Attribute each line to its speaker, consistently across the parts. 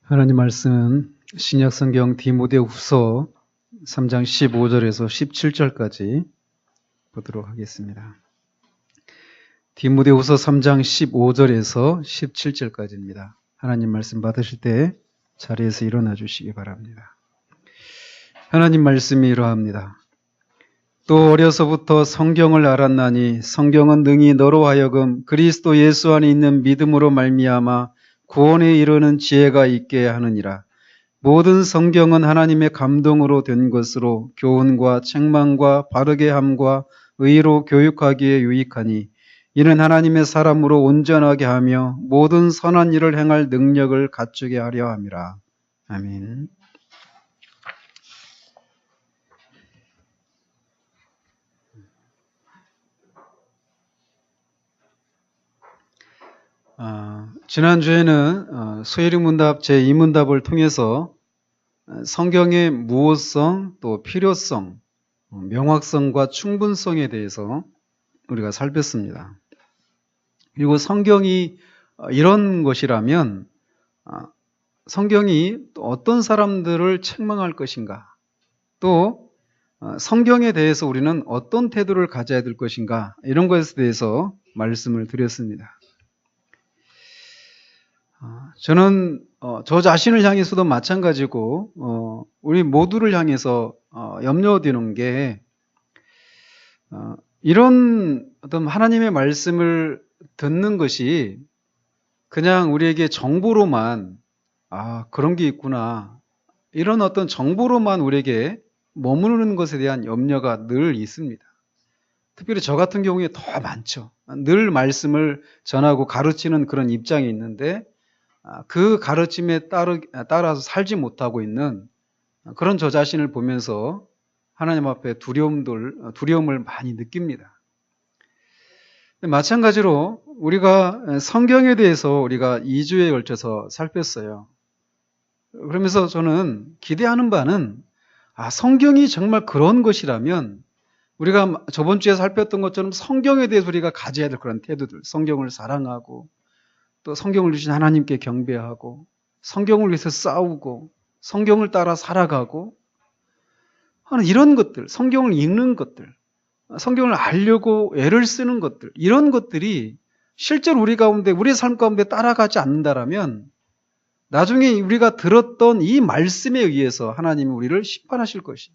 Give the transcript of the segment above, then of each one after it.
Speaker 1: 하나님 말씀은 신약성경 디모데후서 3장 15절에서 17절까지 보도록 하겠습니다. 디모데후서 3장 15절에서 17절까지입니다. 하나님 말씀 받으실 때 자리에서 일어나 주시기 바랍니다. 하나님 말씀이 이러합니다. 또 어려서부터 성경을 알았나니 성경은 능히 너로 하여금 그리스도 예수 안에 있는 믿음으로 말미암아 구원에 이르는 지혜가 있게 하느니라. 모든 성경은 하나님의 감동으로 된 것으로 교훈과 책망과 바르게 함과 의로 교육하기에 유익하니 이는 하나님의 사람으로 온전하게 하며 모든 선한 일을 행할 능력을 갖추게 하려 함이라. 아멘. 지난주에는 소일문답 제2문답을 통해서 성경의 무호성, 또 필요성, 명확성과 충분성에 대해서 우리가 살폈습니다. 그리고 성경이 이런 것이라면 성경이 또 어떤 사람들을 책망할 것인가, 또 성경에 대해서 우리는 어떤 태도를 가져야 될 것인가, 이런 것에 대해서 말씀을 드렸습니다. 저는 저 자신을 향해서도 마찬가지고 우리 모두를 향해서 염려되는 게 이런 어떤 하나님의 말씀을 듣는 것이 그냥 우리에게 정보로만 그런 게 있구나, 이런 어떤 정보로만 우리에게 머무르는 것에 대한 염려가 늘 있습니다. 특별히 저 같은 경우에 더 많죠. 늘 말씀을 전하고 가르치는 그런 입장이 있는데 그 가르침에 따라서 살지 못하고 있는 그런 저 자신을 보면서 하나님 앞에 두려움을 많이 느낍니다. 마찬가지로 우리가 성경에 대해서 우리가 2주에 걸쳐서 살폈어요. 그러면서 저는 기대하는 바는 성경이 정말 그런 것이라면 우리가 저번 주에 살폈던 것처럼 성경에 대해서 우리가 가져야 될 그런 태도들, 성경을 사랑하고 또 성경을 주신 하나님께 경배하고 성경을 위해서 싸우고 성경을 따라 살아가고 하는 이런 것들, 성경을 읽는 것들, 성경을 알려고 애를 쓰는 것들, 이런 것들이 실제로 우리 가운데, 우리의 삶 가운데 따라가지 않는다라면 나중에 우리가 들었던 이 말씀에 의해서 하나님이 우리를 심판하실 것이.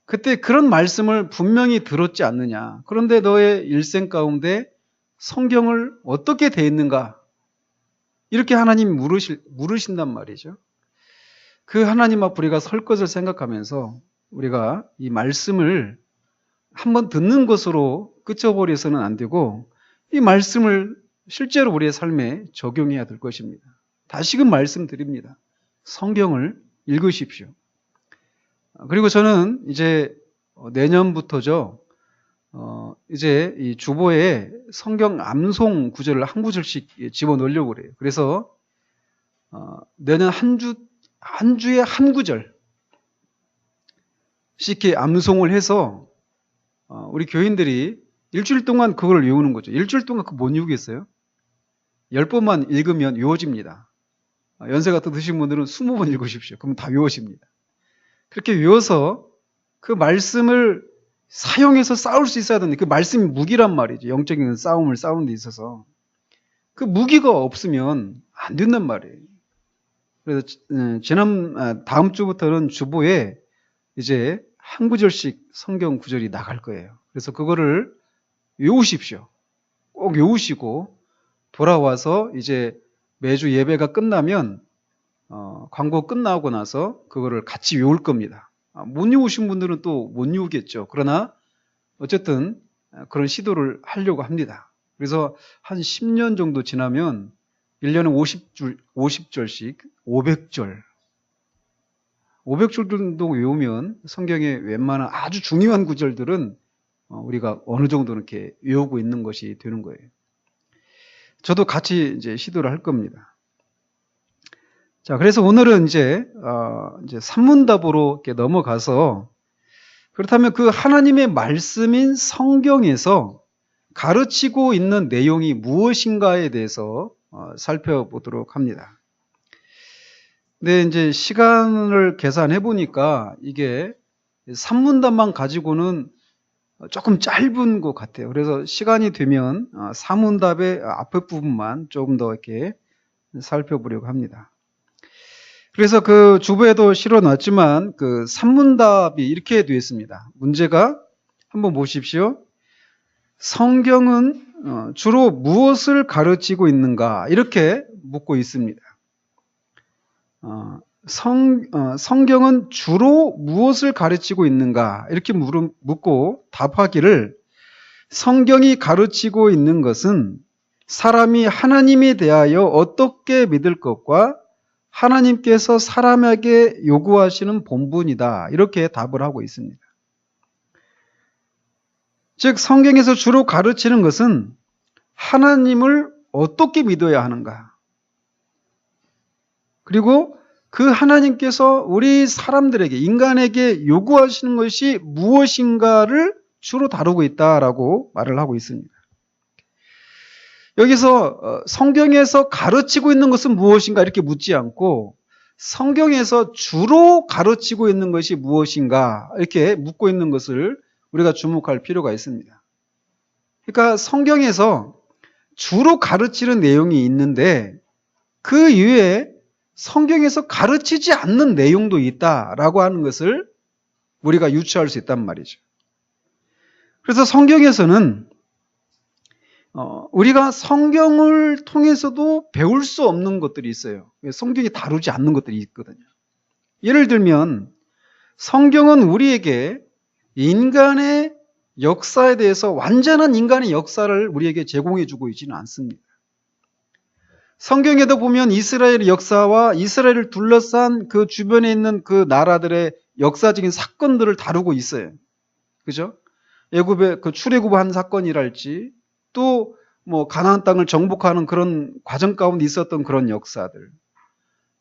Speaker 1: 그때 그런 말씀을 분명히 들었지 않느냐. 그런데 너의 일생 가운데 성경을 어떻게 대했는가? 이렇게 하나님이 물으신단 말이죠. 그 하나님 앞 우리가 설 것을 생각하면서 우리가 이 말씀을 한번 듣는 것으로 그쳐버려서는 안 되고 이 말씀을 실제로 우리의 삶에 적용해야 될 것입니다. 다시금 말씀드립니다. 성경을 읽으십시오. 그리고 저는 이제 내년부터죠. 이제 이 주보에 성경 암송 구절을 한 구절씩 집어넣으려고 그래요. 그래서 내년 한 주에 한 구절씩 이렇게 암송을 해서 우리 교인들이 일주일 동안 그걸 외우는 거죠. 일주일 동안 그거 못 외우겠어요? 10번만 읽으면 외워집니다. 연세가 더 드신 분들은 20번 읽으십시오. 그러면 다 외워집니다. 그렇게 외워서 그 말씀을 사용해서 싸울 수 있어야 되는데 그 말씀이 무기란 말이죠. 영적인 싸움을 싸우는 데 있어서. 그 무기가 없으면 안 된단 말이에요. 그래서 다음 주부터는 주보에 이제 한 구절씩 성경 구절이 나갈 거예요. 그래서 그거를 외우십시오. 꼭 외우시고 돌아와서 이제 매주 예배가 끝나면 광고 끝나고 나서 그거를 같이 외울 겁니다. 못 외우신 분들은 또 못 외우겠죠. 그러나 어쨌든 그런 시도를 하려고 합니다. 그래서 한 10년 정도 지나면 1년에 50절씩 500절. 500절 정도 외우면 성경의 웬만한 아주 중요한 구절들은 우리가 어느 정도는 이렇게 외우고 있는 것이 되는 거예요. 저도 같이 이제 시도를 할 겁니다. 자, 그래서 오늘은 이제 산문답으로 이렇게 넘어가서 그렇다면 그 하나님의 말씀인 성경에서 가르치고 있는 내용이 무엇인가에 대해서 살펴보도록 합니다. 근데 이제 시간을 계산해 보니까 이게 산문답만 가지고는 조금 짧은 것 같아요. 그래서 시간이 되면 사문답의 앞에 부분만 조금 더 이렇게 살펴보려고 합니다. 그래서 그 주부에도 실어놨지만 그 산문답이 이렇게 되어 있습니다. 문제가 한번 보십시오. 성경은 주로 무엇을 가르치고 있는가? 이렇게 묻고 있습니다. 성경은 주로 무엇을 가르치고 있는가? 이렇게 묻고 답하기를 성경이 가르치고 있는 것은 사람이 하나님에 대하여 어떻게 믿을 것과 하나님께서 사람에게 요구하시는 본분이다. 이렇게 답을 하고 있습니다. 즉 성경에서 주로 가르치는 것은 하나님을 어떻게 믿어야 하는가? 그리고 그 하나님께서 우리 사람들에게, 인간에게 요구하시는 것이 무엇인가를 주로 다루고 있다라고 말을 하고 있습니다. 여기서 성경에서 가르치고 있는 것은 무엇인가 이렇게 묻지 않고 성경에서 주로 가르치고 있는 것이 무엇인가 이렇게 묻고 있는 것을 우리가 주목할 필요가 있습니다. 그러니까 성경에서 주로 가르치는 내용이 있는데 그 이외에 성경에서 가르치지 않는 내용도 있다라고 하는 것을 우리가 유추할 수 있단 말이죠. 그래서 성경에서는 우리가 성경을 통해서도 배울 수 없는 것들이 있어요. 성경이 다루지 않는 것들이 있거든요. 예를 들면 성경은 우리에게 인간의 역사에 대해서 완전한 인간의 역사를 우리에게 제공해주고 있지는 않습니다. 성경에도 보면 이스라엘의 역사와 이스라엘을 둘러싼 그 주변에 있는 그 나라들의 역사적인 사건들을 다루고 있어요. 그죠? 애굽의 그 출애굽한 사건이랄지 또 뭐 가나안 땅을 정복하는 그런 과정 가운데 있었던 그런 역사들.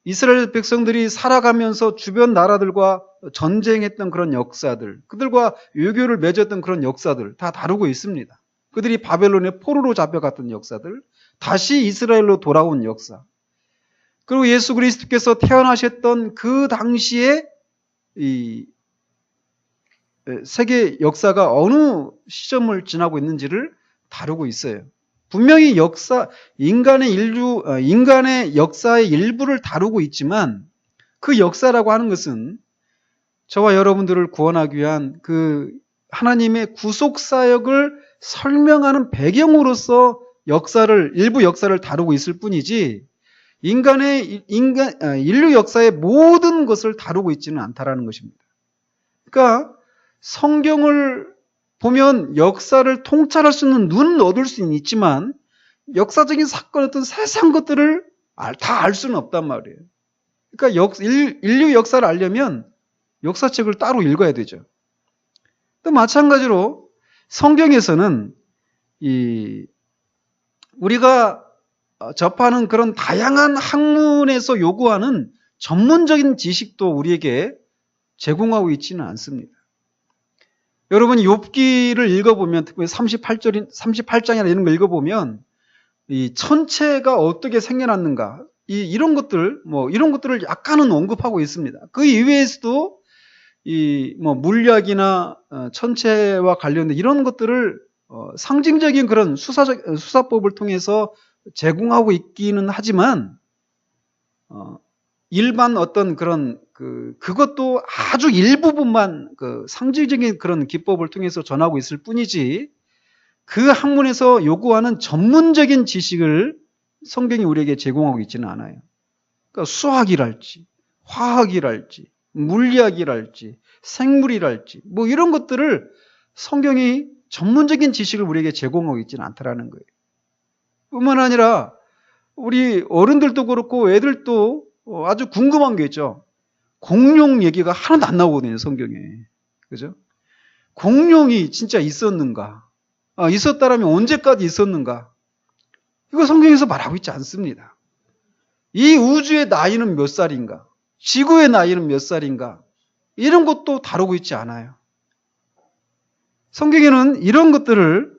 Speaker 1: 이스라엘 백성들이 살아가면서 주변 나라들과 전쟁했던 그런 역사들, 그들과 외교를 맺었던 그런 역사들 다 다루고 있습니다. 그들이 바벨론의 포로로 잡혀갔던 역사들, 다시 이스라엘로 돌아온 역사. 그리고 예수 그리스도께서 태어나셨던 그 당시에 이 세계 역사가 어느 시점을 지나고 있는지를 다루고 있어요. 분명히 인간의 역사의 일부를 다루고 있지만 그 역사라고 하는 것은 저와 여러분들을 구원하기 위한 그 하나님의 구속 사역을 설명하는 배경으로서 일부 역사를 다루고 있을 뿐이지 인류 역사의 모든 것을 다루고 있지는 않다라는 것입니다. 그러니까 성경을 보면 역사를 통찰할 수 있는 눈은 얻을 수는 있지만 역사적인 사건 어떤 세상 것들을 다 알 수는 없단 말이에요. 그러니까 인류 역사를 알려면 역사책을 따로 읽어야 되죠. 또 마찬가지로 성경에서는 우리가 접하는 그런 다양한 학문에서 요구하는 전문적인 지식도 우리에게 제공하고 있지는 않습니다. 여러분이 욥기를 읽어보면 특히 38장이나 이런 거 읽어보면 이 천체가 어떻게 생겨났는가 이런 것들을 약간은 언급하고 있습니다. 그 이외에서도 물리학이나 천체와 관련된 이런 것들을 상징적인 그런 수사법을 통해서 제공하고 있기는 하지만 일반 어떤 그런 그것도 아주 일부분만 상징적인 그런 기법을 통해서 전하고 있을 뿐이지 그 학문에서 요구하는 전문적인 지식을 성경이 우리에게 제공하고 있지는 않아요. 그러니까 수학이랄지 화학이랄지 물리학이랄지 생물이랄지 뭐 이런 것들을 성경이 전문적인 지식을 우리에게 제공하고 있지는 않다라는 거예요. 뿐만 아니라 우리 어른들도 그렇고 애들도 아주 궁금한 게 있죠. 공룡 얘기가 하나도 안 나오거든요, 성경에. 그죠? 공룡이 진짜 있었는가? 있었다라면 언제까지 있었는가? 이거 성경에서 말하고 있지 않습니다. 이 우주의 나이는 몇 살인가? 지구의 나이는 몇 살인가? 이런 것도 다루고 있지 않아요. 성경에는 이런 것들을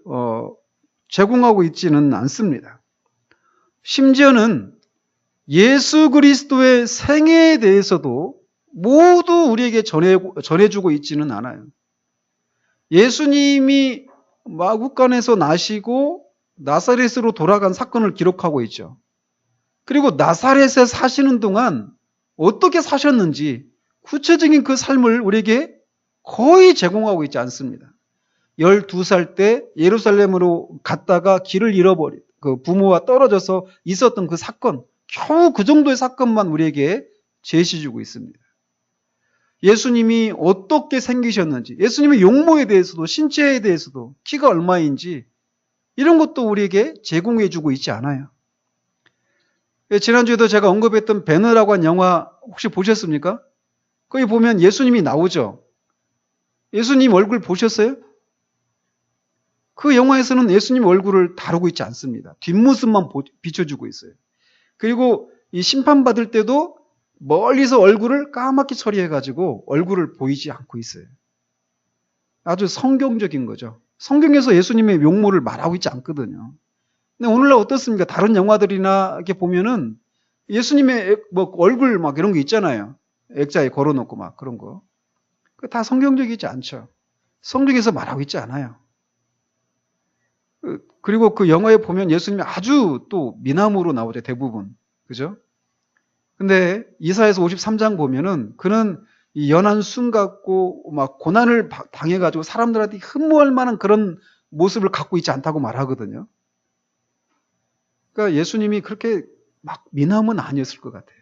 Speaker 1: 제공하고 있지는 않습니다. 심지어는 예수 그리스도의 생애에 대해서도 모두 우리에게 전해주고 있지는 않아요. 예수님이 마구간에서 나시고 나사렛으로 돌아간 사건을 기록하고 있죠. 그리고 나사렛에 사시는 동안 어떻게 사셨는지 구체적인 그 삶을 우리에게 거의 제공하고 있지 않습니다. 12살 때 예루살렘으로 갔다가 길을 잃어버린 그 부모와 떨어져서 있었던 그 사건, 겨우 그 정도의 사건만 우리에게 제시해주고 있습니다. 예수님이 어떻게 생기셨는지, 예수님의 용모에 대해서도 신체에 대해서도 키가 얼마인지 이런 것도 우리에게 제공해주고 있지 않아요. 지난주에도 제가 언급했던 배너라고 한 영화 혹시 보셨습니까? 거기 보면 예수님이 나오죠. 예수님 얼굴 보셨어요? 그 영화에서는 예수님 얼굴을 다루고 있지 않습니다. 뒷모습만 비춰주고 있어요. 그리고 이 심판받을 때도 멀리서 얼굴을 까맣게 처리해가지고 얼굴을 보이지 않고 있어요. 아주 성경적인 거죠. 성경에서 예수님의 용모를 말하고 있지 않거든요. 근데 오늘날 어떻습니까? 다른 영화들이나 이렇게 보면은 예수님의 뭐 얼굴 막 이런 거 있잖아요. 액자에 걸어놓고 막 그런 거. 그거 다 성경적이지 않죠. 성경에서 말하고 있지 않아요. 그리고 그 영화에 보면 예수님이 아주 또 미남으로 나오죠. 대부분. 그죠? 근데 이사야서 53장 보면은 그는 이 연한 순 같고 막 고난을 당해가지고 사람들한테 흠모할 만한 그런 모습을 갖고 있지 않다고 말하거든요. 그러니까 예수님이 그렇게 막 미남은 아니었을 것 같아요.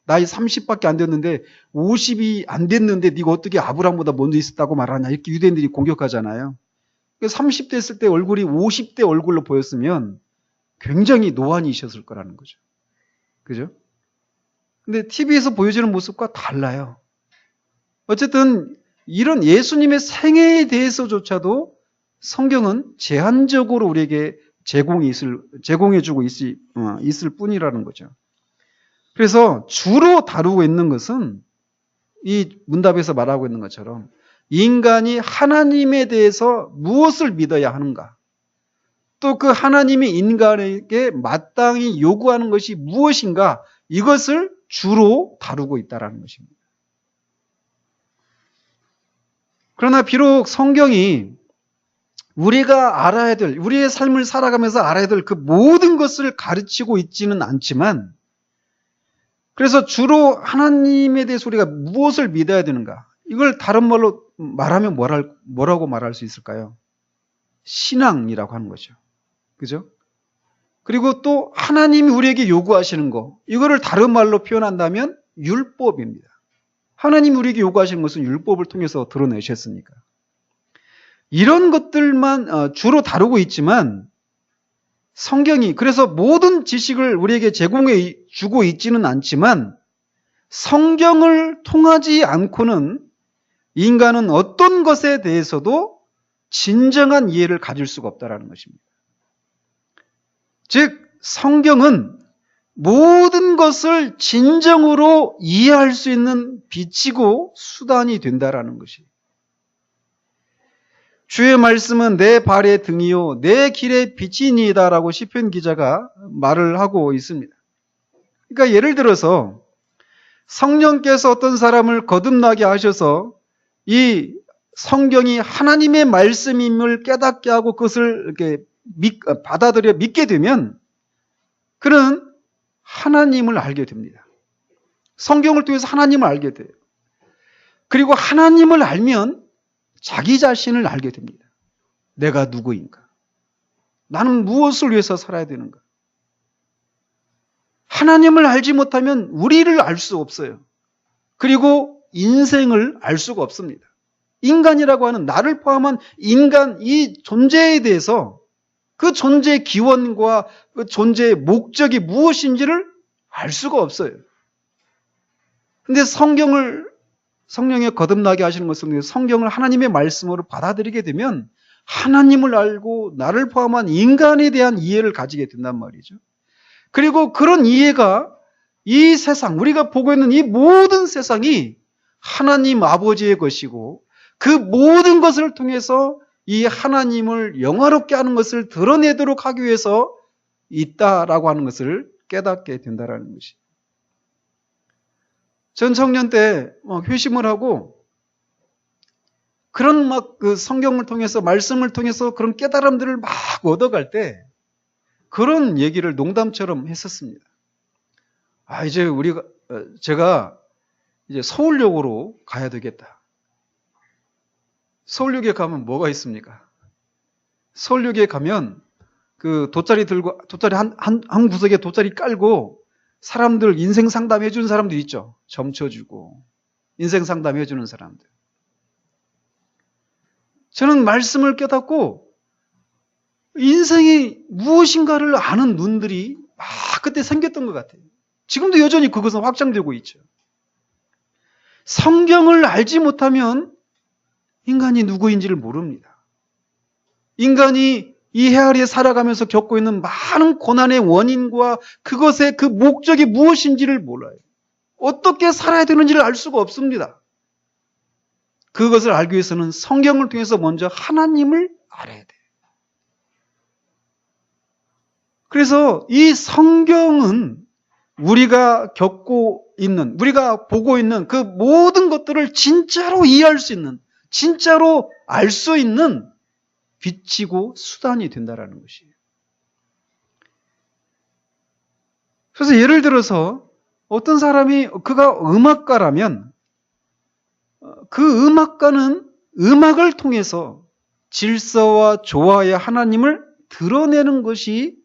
Speaker 1: 나이 30밖에 안 됐는데 50이 안 됐는데 네가 어떻게 아브라함보다 먼저 있었다고 말하냐 이렇게 유대인들이 공격하잖아요. 30대 했을 때 얼굴이 50대 얼굴로 보였으면 굉장히 노안이셨을 거라는 거죠. 그죠? 근데 TV에서 보여주는 모습과 달라요. 어쨌든 이런 예수님의 생애에 대해서조차도 성경은 제한적으로 우리에게 제공해주고 있을 뿐이라는 거죠. 그래서 주로 다루고 있는 것은 이 문답에서 말하고 있는 것처럼 인간이 하나님에 대해서 무엇을 믿어야 하는가, 또 그 하나님이 인간에게 마땅히 요구하는 것이 무엇인가, 이것을 주로 다루고 있다는 것입니다. 그러나 비록 성경이 우리가 알아야 될, 우리의 삶을 살아가면서 알아야 될 그 모든 것을 가르치고 있지는 않지만, 그래서 주로 하나님에 대해서 우리가 무엇을 믿어야 되는가, 이걸 다른 말로 말하면 뭐라고 말할 수 있을까요? 신앙이라고 하는 거죠. 그죠? 그리고 또 하나님이 우리에게 요구하시는 거, 이거를 다른 말로 표현한다면 율법입니다. 하나님이 우리에게 요구하시는 것은 율법을 통해서 드러내셨으니까. 이런 것들만 주로 다루고 있지만 성경이 그래서 모든 지식을 우리에게 제공해 주고 있지는 않지만 성경을 통하지 않고는 인간은 어떤 것에 대해서도 진정한 이해를 가질 수가 없다는 것입니다. 즉 성경은 모든 것을 진정으로 이해할 수 있는 빛이고 수단이 된다라는 것이에요. 주의 말씀은 내 발의 등이요 내 길의 빛이니이다라고 시편 기자가 말을 하고 있습니다. 그러니까 예를 들어서 성령께서 어떤 사람을 거듭나게 하셔서 이 성경이 하나님의 말씀임을 깨닫게 하고 그것을 이렇게 받아들여 믿게 되면 그는 하나님을 알게 됩니다. 성경을 통해서 하나님을 알게 돼요. 그리고 하나님을 알면 자기 자신을 알게 됩니다. 내가 누구인가? 나는 무엇을 위해서 살아야 되는가? 하나님을 알지 못하면 우리를 알 수 없어요. 그리고 인생을 알 수가 없습니다. 인간이라고 하는 나를 포함한 인간 이 존재에 대해서 그 존재의 기원과 그 존재의 목적이 무엇인지를 알 수가 없어요. 근데 성령에 거듭나게 하시는 것은 성경을 하나님의 말씀으로 받아들이게 되면 하나님을 알고 나를 포함한 인간에 대한 이해를 가지게 된단 말이죠. 그리고 그런 이해가 이 세상, 우리가 보고 있는 이 모든 세상이 하나님 아버지의 것이고 그 모든 것을 통해서 이 하나님을 영화롭게 하는 것을 드러내도록 하기 위해서 있다라고 하는 것을 깨닫게 된다라는 것이. 전 청년 때 회심을 하고 그런 그 성경을 통해서 말씀을 통해서 그런 깨달음들을 막 얻어갈 때 그런 얘기를 농담처럼 했었습니다. 이제 제가 이제 서울역으로 가야 되겠다. 서울역에 가면 뭐가 있습니까? 서울역에 가면 그 돗자리 한 구석에 돗자리 깔고 사람들 인생 상담해 주는 사람들 있죠. 점쳐주고 인생 상담해 주는 사람들. 저는 말씀을 깨닫고 인생이 무엇인가를 아는 눈들이 막 그때 생겼던 것 같아요. 지금도 여전히 그것은 확장되고 있죠. 성경을 알지 못하면 인간이 누구인지를 모릅니다. 인간이 이 해아리에 살아가면서 겪고 있는 많은 고난의 원인과 그것의 그 목적이 무엇인지를 몰라요. 어떻게 살아야 되는지를 알 수가 없습니다. 그것을 알기 위해서는 성경을 통해서 먼저 하나님을 알아야 돼요. 그래서 이 성경은 우리가 겪고 있는, 우리가 보고 있는 그 모든 것들을 진짜로 이해할 수 있는, 진짜로 알 수 있는 빛이고 수단이 된다라는 것이에요. 그래서 예를 들어서 어떤 사람이 그가 음악가라면 그 음악가는 음악을 통해서 질서와 조화의 하나님을 드러내는 것이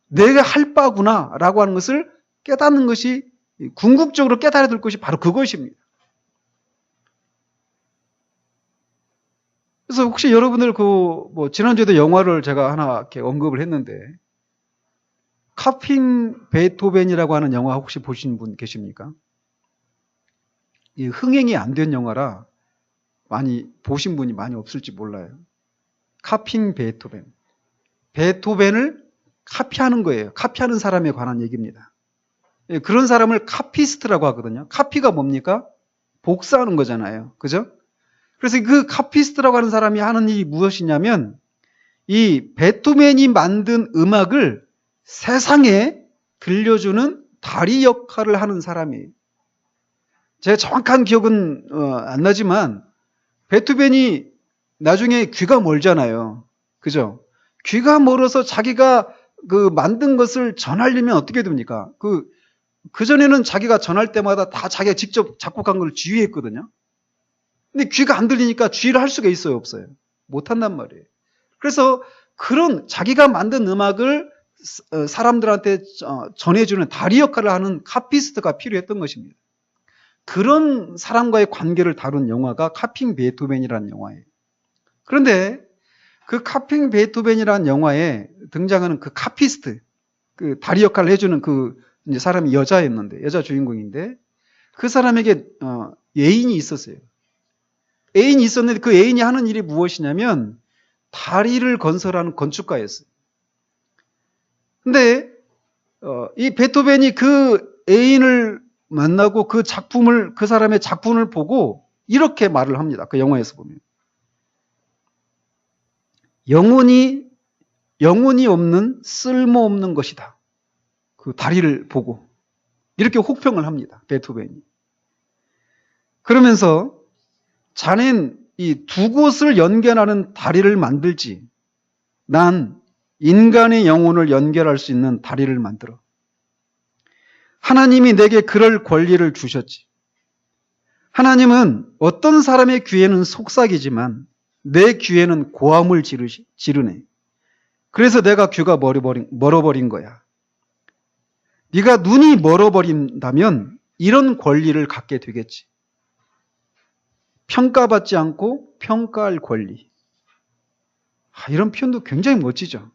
Speaker 1: 내가 할 바구나 라고 하는 것을 깨닫는 것이, 궁극적으로 깨달아야 될 것이 바로 그것입니다. 그래서 혹시 여러분들 지난주에도 영화를 제가 하나 이렇게 언급을 했는데, 카핑 베토벤이라고 하는 영화 혹시 보신 분 계십니까? 이 흥행이 안 된 영화라 많이 보신 분이 많이 없을지 몰라요. 카핑 베토벤. 베토벤을 카피하는 거예요. 카피하는 사람에 관한 얘기입니다. 그런 사람을 카피스트라고 하거든요. 카피가 뭡니까? 복사하는 거잖아요. 그죠? 그래서 그 카피스트라고 하는 사람이 하는 일이 무엇이냐면 이 베토벤이 만든 음악을 세상에 들려주는 다리 역할을 하는 사람이에요. 제가 정확한 기억은 안 나지만 베토벤이 나중에 귀가 멀잖아요. 그죠? 귀가 멀어서 자기가 그 만든 것을 전하려면 어떻게 됩니까? 그전에는 자기가 전할 때마다 다 자기가 직접 작곡한 걸 지휘했거든요. 근데 귀가 안 들리니까 지휘를 할 수가 있어요, 없어요? 못 한단 말이에요. 그래서 그런 자기가 만든 음악을 사람들한테 전해주는 다리 역할을 하는 카피스트가 필요했던 것입니다. 그런 사람과의 관계를 다룬 영화가 카핑 베토벤이라는 영화예요. 그런데 그 카핑 베토벤이라는 영화에 등장하는 그 카피스트, 그 다리 역할을 해주는 그 이제 사람이 여자였는데, 여자 주인공인데, 그 사람에게 애인이 있었어요. 애인이 있었는데 그 애인이 하는 일이 무엇이냐면 다리를 건설하는 건축가였어요. 근데 이 베토벤이 그 애인을 만나고 그 사람의 작품을 보고 이렇게 말을 합니다. 그 영화에서 보면. 영혼이 없는 쓸모없는 것이다. 그 다리를 보고 이렇게 혹평을 합니다. 베토벤이. 그러면서 자넨 이 두 곳을 연결하는 다리를 만들지, 난 인간의 영혼을 연결할 수 있는 다리를 만들어. 하나님이 내게 그럴 권리를 주셨지. 하나님은 어떤 사람의 귀에는 속삭이지만 내 귀에는 고함을 지르네. 그래서 내가 귀가 멀어버린 거야. 네가 눈이 멀어버린다면 이런 권리를 갖게 되겠지. 평가받지 않고 평가할 권리. 이런 표현도 굉장히 멋지죠.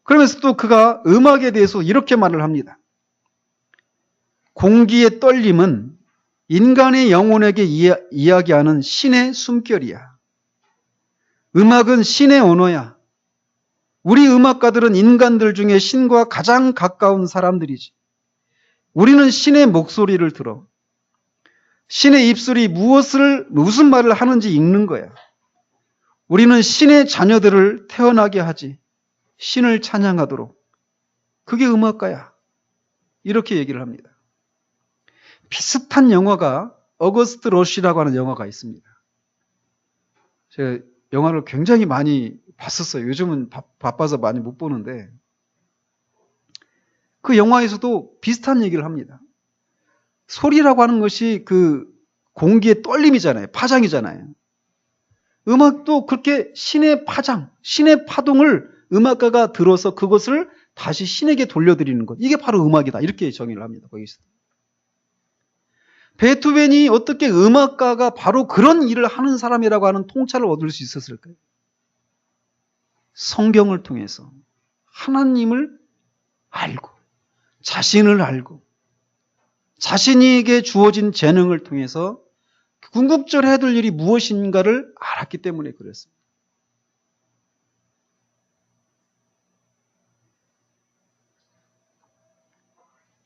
Speaker 1: 그러면서 또 그가 음악에 대해서 이렇게 말을 합니다. 공기의 떨림은 인간의 영혼에게 이야기하는 신의 숨결이야. 음악은 신의 언어야. 우리 음악가들은 인간들 중에 신과 가장 가까운 사람들이지. 우리는 신의 목소리를 들어. 신의 입술이 무슨 말을 하는지 읽는 거야. 우리는 신의 자녀들을 태어나게 하지. 신을 찬양하도록. 그게 음악가야. 이렇게 얘기를 합니다. 비슷한 영화가 어거스트 러쉬라고 하는 영화가 있습니다. 제가 영화를 굉장히 많이 봤었어요. 요즘은 바빠서 많이 못 보는데 그 영화에서도 비슷한 얘기를 합니다. 소리라고 하는 것이 그 공기의 떨림이잖아요. 파장이잖아요. 음악도 그렇게 신의 파장, 신의 파동을 음악가가 들어서 그것을 다시 신에게 돌려드리는 것. 이게 바로 음악이다. 이렇게 정의를 합니다. 거기서. 베토벤이 어떻게 음악가가 바로 그런 일을 하는 사람이라고 하는 통찰을 얻을 수 있었을까요? 성경을 통해서 하나님을 알고 자신을 알고 자신에게 주어진 재능을 통해서 궁극적으로 해야 될 일이 무엇인가를 알았기 때문에 그랬습니다.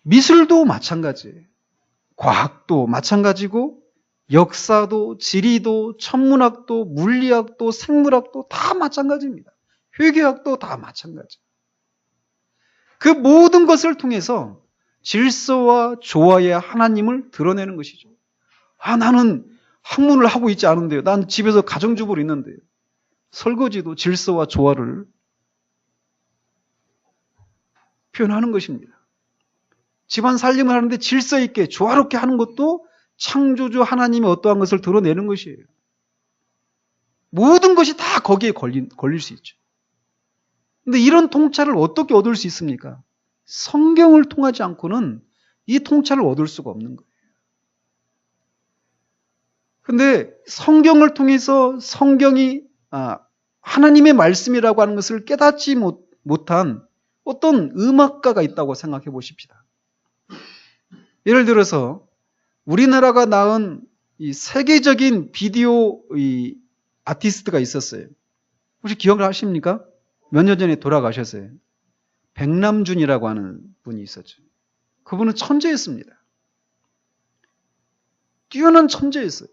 Speaker 1: 미술도 마찬가지예요. 과학도 마찬가지고 역사도 지리도 천문학도 물리학도 생물학도 다 마찬가지입니다. 회계학도 다 마찬가지. 그 모든 것을 통해서 질서와 조화의 하나님을 드러내는 것이죠. 나는 학문을 하고 있지 않은데요. 난 집에서 가정주부로 있는데요. 설거지도 질서와 조화를 표현하는 것입니다. 집안 살림을 하는데 질서 있게 조화롭게 하는 것도 창조주 하나님의 어떠한 것을 드러내는 것이에요. 모든 것이 다 거기에 걸릴 수 있죠. 근데 이런 통찰을 어떻게 얻을 수 있습니까? 성경을 통하지 않고는 이 통찰을 얻을 수가 없는 거예요. 근데 성경을 통해서 성경이 하나님의 말씀이라고 하는 것을 깨닫지 못한 어떤 음악가가 있다고 생각해 보십시다. 예를 들어서 우리나라가 낳은 이 세계적인 비디오 아티스트가 있었어요. 혹시 기억을 하십니까? 몇 년 전에 돌아가셨어요. 백남준이라고 하는 분이 있었죠. 그분은 천재였습니다. 뛰어난 천재였어요.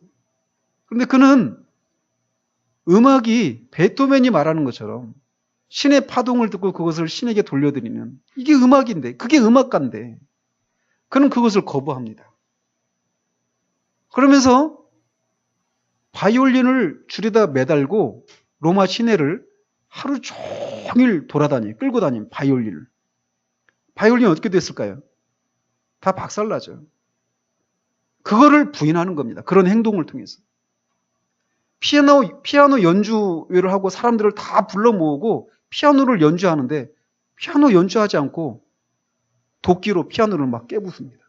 Speaker 1: 그런데 그는 음악이 베토벤이 말하는 것처럼 신의 파동을 듣고 그것을 신에게 돌려드리는 이게 음악인데, 그게 음악가인데 그는 그것을 거부합니다. 그러면서 바이올린을 줄에다 매달고 로마 시내를 하루 종일 끌고 다닌 바이올린을. 바이올린이 어떻게 됐을까요? 다 박살나죠. 그거를 부인하는 겁니다. 그런 행동을 통해서. 피아노 연주회를 하고 사람들을 다 불러 모으고 피아노를 연주하는데 피아노 연주하지 않고 도끼로 피아노를 막 깨부숩니다.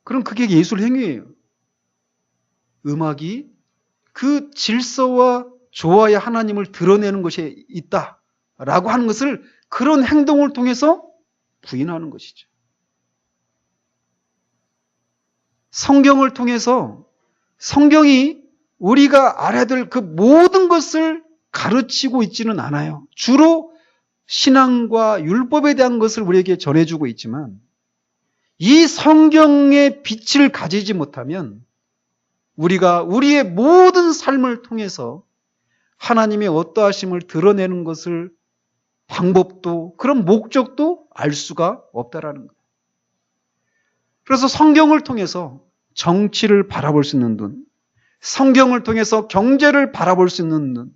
Speaker 1: 그럼 그게 예술 행위예요. 음악이 그 질서와 조화의 하나님을 드러내는 것이 있다라고 하는 것을 그런 행동을 통해서 부인하는 것이죠. 성경을 통해서 성경이 우리가 알아야 될 그 모든 것을 가르치고 있지는 않아요. 주로 신앙과 율법에 대한 것을 우리에게 전해주고 있지만 이 성경의 빛을 가지지 못하면 우리가 우리의 모든 삶을 통해서 하나님의 어떠하심을 드러내는 것을 방법도 그런 목적도 알 수가 없다라는 거예요. 그래서 성경을 통해서 정치를 바라볼 수 있는 눈, 성경을 통해서 경제를 바라볼 수 있는 눈,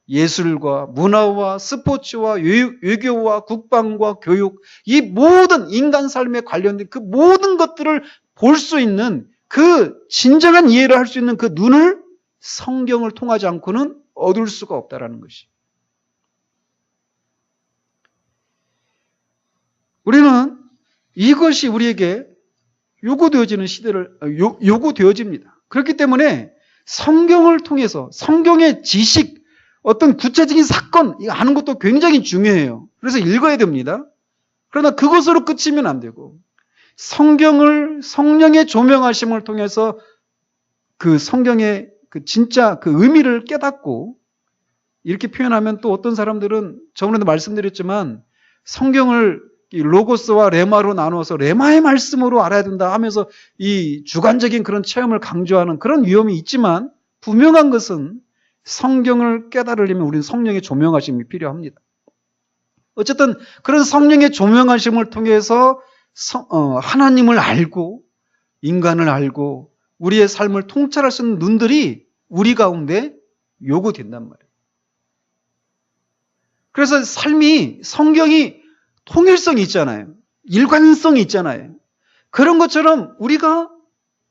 Speaker 1: 예술과 문화와 스포츠와 외교와 국방과 교육, 이 모든 인간 삶에 관련된 그 모든 것들을 볼 수 있는 그 진정한 이해를 할 수 있는 그 눈을 성경을 통하지 않고는 얻을 수가 없다라는 것이. 우리는 이것이 우리에게 요구되어지는 시대를 요구되어집니다. 그렇기 때문에 성경을 통해서 성경의 지식, 어떤 구체적인 사건 이거 아는 것도 굉장히 중요해요. 그래서 읽어야 됩니다. 그러나 그것으로 끝이면 안 되고 성경을 성령의 조명하심을 통해서 그 성경의 그 진짜 그 의미를 깨닫고 이렇게 표현하면 또 어떤 사람들은 저번에도 말씀드렸지만 성경을 이 로고스와 레마로 나누어서 레마의 말씀으로 알아야 된다 하면서 이 주관적인 그런 체험을 강조하는 그런 위험이 있지만 분명한 것은 성경을 깨달으려면 우리는 성령의 조명하심이 필요합니다. 어쨌든 그런 성령의 조명하심을 통해서 하나님을 알고 인간을 알고 우리의 삶을 통찰할 수 있는 눈들이 우리 가운데 요구된단 말이에요. 그래서 성경이 통일성이 있잖아요. 일관성이 있잖아요. 그런 것처럼 우리가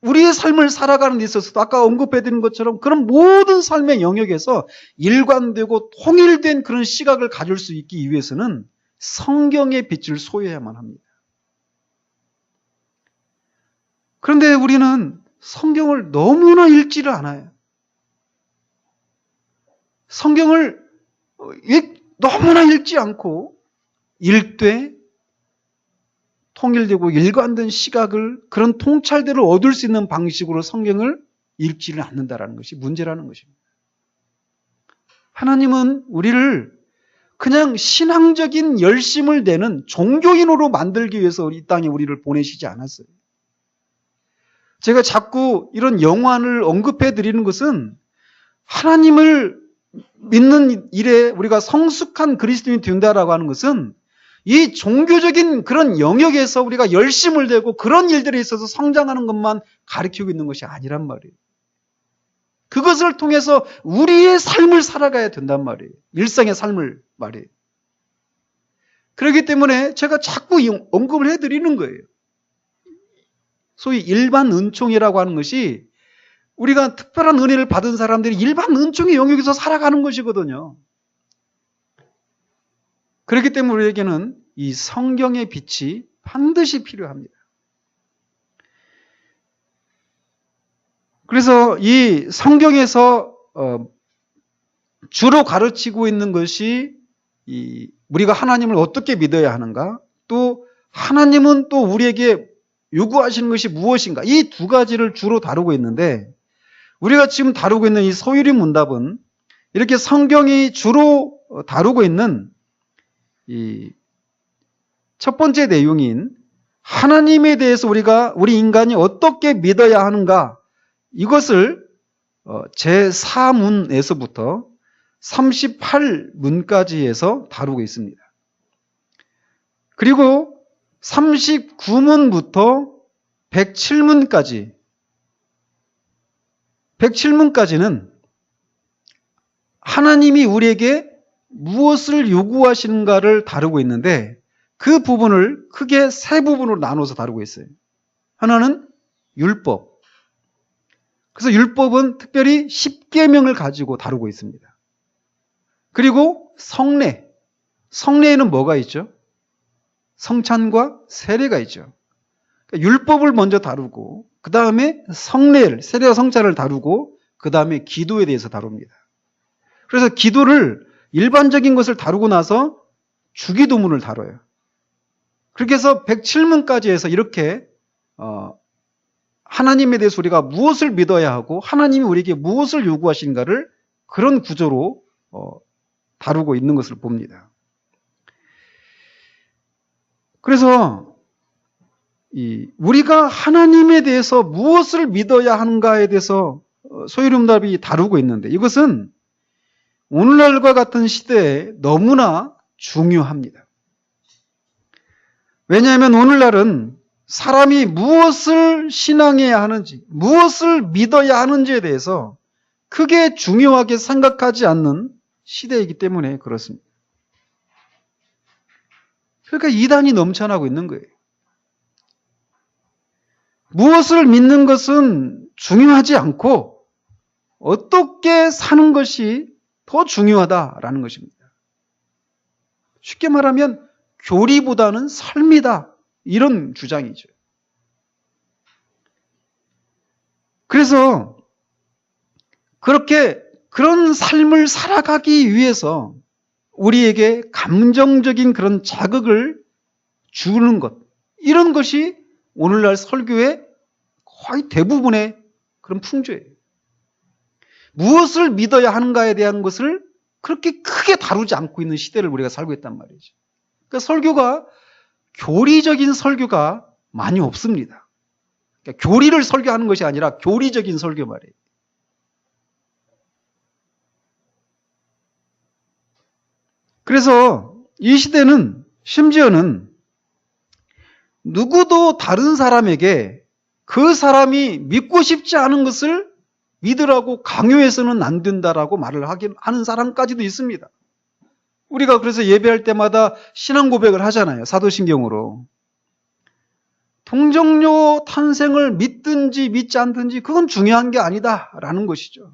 Speaker 1: 우리의 삶을 살아가는 데 있어서도 아까 언급해드린 것처럼 그런 모든 삶의 영역에서 일관되고 통일된 그런 시각을 가질 수 있기 위해서는 성경의 빛을 소유해야만 합니다. 그런데 우리는 성경을 너무나 읽지를 않아요. 성경을 너무나 읽지 않고 읽되 통일되고 일관된 시각을 그런 통찰대로 얻을 수 있는 방식으로 성경을 읽지를 않는다는 것이 문제라는 것입니다. 하나님은 우리를 그냥 신앙적인 열심을 내는 종교인으로 만들기 위해서 이 땅에 우리를 보내시지 않았어요. 제가 자꾸 이런 영환을 언급해 드리는 것은 하나님을 믿는 일에 우리가 성숙한 그리스도인이 된다라고 하는 것은 이 종교적인 그런 영역에서 우리가 열심을 내고 그런 일들에 있어서 성장하는 것만 가르치고 있는 것이 아니란 말이에요. 그것을 통해서 우리의 삶을 살아가야 된단 말이에요. 일상의 삶을 말이에요. 그렇기 때문에 제가 자꾸 언급을 해드리는 거예요. 소위 일반 은총이라고 하는 것이 우리가 특별한 은혜를 받은 사람들이 일반 은총의 영역에서 살아가는 것이거든요. 그렇기 때문에 우리에게는 이 성경의 빛이 반드시 필요합니다. 그래서 이 성경에서 주로 가르치고 있는 것이 우리가 하나님을 어떻게 믿어야 하는가, 또 하나님은 또 우리에게 요구하시는 것이 무엇인가, 이 두 가지를 주로 다루고 있는데, 우리가 지금 다루고 있는 이 소유리 문답은 이렇게 성경이 주로 다루고 있는 이 첫 번째 내용인 하나님에 대해서 우리 인간이 어떻게 믿어야 하는가, 이것을 제4문에서부터 38문까지에서 다루고 있습니다. 그리고 39문부터 107문까지는 하나님이 우리에게 무엇을 요구하시는가를 다루고 있는데, 그 부분을 크게 세 부분으로 나눠서 다루고 있어요. 하나는 율법. 그래서 율법은 특별히 10계명을 가지고 다루고 있습니다. 그리고 성례. 성례에는 뭐가 있죠? 성찬과 세례가 있죠. 그러니까 율법을 먼저 다루고 그 다음에 성례를, 세례와 성찬을 다루고 그 다음에 기도에 대해서 다룹니다. 그래서 기도를 일반적인 것을 다루고 나서 주기도문을 다뤄요. 그렇게 해서 107문까지 해서 이렇게 하나님에 대해서 우리가 무엇을 믿어야 하고 하나님이 우리에게 무엇을 요구하시는가를 그런 구조로 다루고 있는 것을 봅니다. 그래서 우리가 하나님에 대해서 무엇을 믿어야 하는가에 대해서 소유름답이 다루고 있는데, 이것은 오늘날과 같은 시대에 너무나 중요합니다. 왜냐하면 오늘날은 사람이 무엇을 신앙해야 하는지, 무엇을 믿어야 하는지에 대해서 크게 중요하게 생각하지 않는 시대이기 때문에 그렇습니다. 그러니까 이단이 넘쳐나고 있는 거예요. 무엇을 믿는 것은 중요하지 않고 어떻게 사는 것이 더 중요하다라는 것입니다. 쉽게 말하면 교리보다는 삶이다, 이런 주장이죠. 그래서 그런 삶을 살아가기 위해서 우리에게 감정적인 그런 자극을 주는 것, 이런 것이 오늘날 설교의 거의 대부분의 그런 풍조예요. 무엇을 믿어야 하는가에 대한 것을 그렇게 크게 다루지 않고 있는 시대를 우리가 살고 있단 말이죠. 그러니까 설교가, 교리적인 설교가 많이 없습니다. 그러니까 교리를 설교하는 것이 아니라 교리적인 설교 말이에요. 그래서 이 시대는 심지어는 누구도 다른 사람에게 그 사람이 믿고 싶지 않은 것을 믿으라고 강요해서는 안 된다라고 말을 하는 사람까지도 있습니다. 우리가 그래서 예배할 때마다 신앙 고백을 하잖아요. 사도신경으로. 동정녀 탄생을 믿든지 믿지 않든지 그건 중요한 게 아니다라는 것이죠.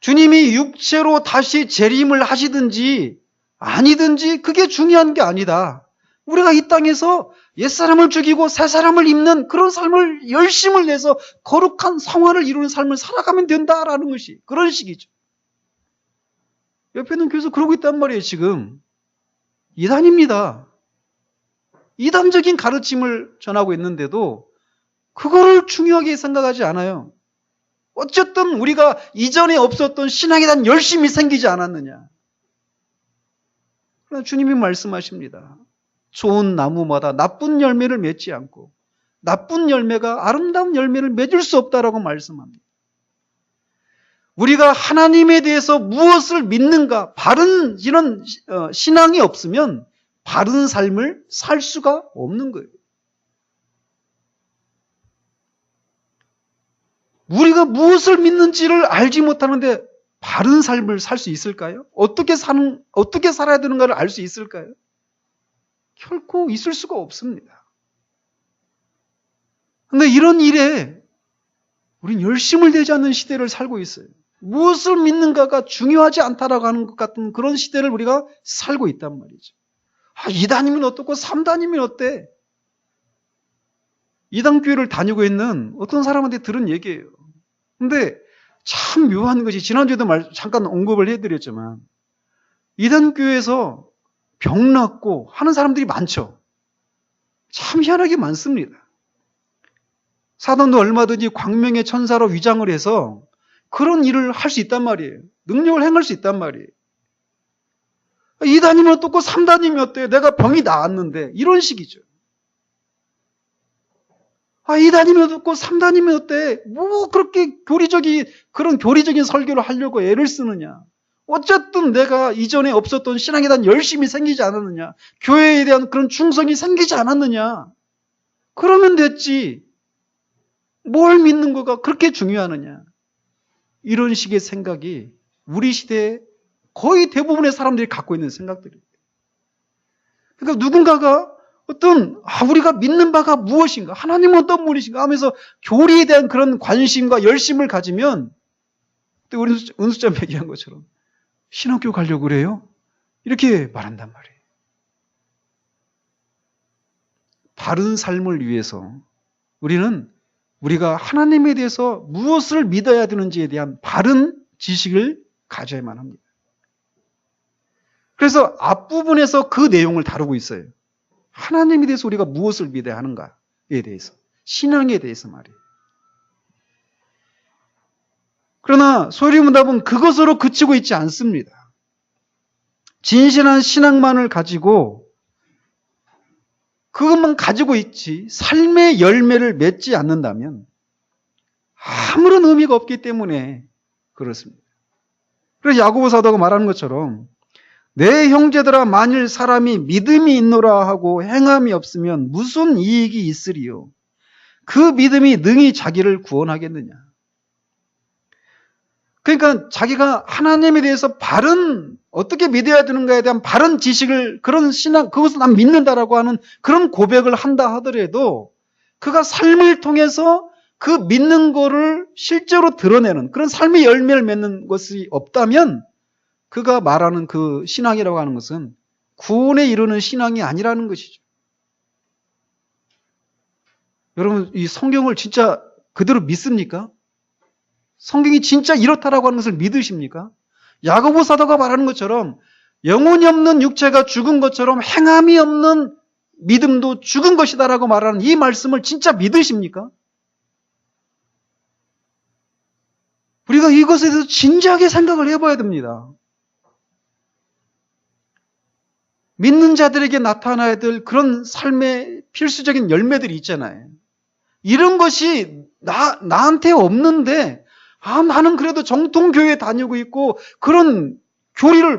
Speaker 1: 주님이 육체로 다시 재림을 하시든지 아니든지 그게 중요한 게 아니다. 우리가 이 땅에서 옛사람을 죽이고 새사람을 입는 그런 삶을 열심을 내서 거룩한 성화를 이루는 삶을 살아가면 된다라는 것이 그런 식이죠. 옆에는 계속 그러고 있단 말이에요. 지금 이단입니다. 이단적인 가르침을 전하고 있는데도 그거를 중요하게 생각하지 않아요. 어쨌든 우리가 이전에 없었던 신앙에 대한 열심이 생기지 않았느냐. 그러나 주님이 말씀하십니다. 좋은 나무마다 나쁜 열매를 맺지 않고 나쁜 열매가 아름다운 열매를 맺을 수 없다라고 말씀합니다. 우리가 하나님에 대해서 무엇을 믿는가, 바른 이런 신앙이 없으면 바른 삶을 살 수가 없는 거예요. 우리가 무엇을 믿는지를 알지 못하는데 바른 삶을 살 수 있을까요? 어떻게 살아야 되는가를 알 수 있을까요? 결코 있을 수가 없습니다. 그런데 이런 일에 우린 열심을 내지 않는 시대를 살고 있어요. 무엇을 믿는가가 중요하지 않다라고 하는 것 같은 그런 시대를 우리가 살고 있단 말이죠. 2단이면 어떻고 3단이면 어때? 2단 교회를 다니고 있는 어떤 사람한테 들은 얘기예요. 근데 참 묘한 것이 지난주에도 잠깐 언급을 해드렸지만 2단 교회에서 병 낫고 하는 사람들이 많죠. 참 희한하게 많습니다. 사단도 얼마든지 광명의 천사로 위장을 해서 그런 일을 할 수 있단 말이에요. 능력을 행할 수 있단 말이에요. 2단이면 어떻고 3단이면 어때요? 내가 병이 나았는데 이런 식이죠. 2단이면 어떻고 3단이면 어때? 뭐 그렇게 그런 교리적인 설교를 하려고 애를 쓰느냐. 어쨌든 내가 이전에 없었던 신앙에 대한 열심이 생기지 않았느냐. 교회에 대한 그런 충성이 생기지 않았느냐. 그러면 됐지. 뭘 믿는 거가 그렇게 중요하느냐. 이런 식의 생각이 우리 시대에 거의 대부분의 사람들이 갖고 있는 생각들이에요. 그러니까 누군가가 우리가 믿는 바가 무엇인가, 하나님은 어떤 분이신가 하면서 교리에 대한 그런 관심과 열심을 가지면 또 우리 은수점 얘기한 것처럼 신학교 가려고 그래요? 이렇게 말한단 말이에요. 바른 삶을 위해서 우리가 하나님에 대해서 무엇을 믿어야 되는지에 대한 바른 지식을 가져야만 합니다. 그래서 앞부분에서 그 내용을 다루고 있어요. 하나님에 대해서 우리가 무엇을 믿어야 하는가에 대해서, 신앙에 대해서 말이에요. 그러나 소리문답은 그것으로 그치고 있지 않습니다. 진실한 신앙만을 가지고 그것만 가지고 있지 삶의 열매를 맺지 않는다면 아무런 의미가 없기 때문에 그렇습니다. 그래서 야고보 사도가 말하는 것처럼 내 형제들아 만일 사람이 믿음이 있노라 하고 행함이 없으면 무슨 이익이 있으리요? 그 믿음이 능히 자기를 구원하겠느냐? 그러니까 자기가 하나님에 대해서 어떻게 믿어야 되는가에 대한 바른 지식을, 그런 신앙, 그것을 난 믿는다라고 하는 그런 고백을 한다 하더라도 그가 삶을 통해서 그 믿는 거를 실제로 드러내는 그런 삶의 열매를 맺는 것이 없다면 그가 말하는 그 신앙이라고 하는 것은 구원에 이르는 신앙이 아니라는 것이죠. 여러분, 이 성경을 진짜 그대로 믿습니까? 성경이 진짜 이렇다라고 하는 것을 믿으십니까? 야고보 사도가 말하는 것처럼 영혼이 없는 육체가 죽은 것처럼 행함이 없는 믿음도 죽은 것이다라고 말하는 이 말씀을 진짜 믿으십니까? 우리가 이것에 대해서 진지하게 생각을 해봐야 됩니다. 믿는 자들에게 나타나야 될 그런 삶의 필수적인 열매들이 있잖아요. 이런 것이 나한테 없는데 나는 그래도 정통교회에 다니고 있고 그런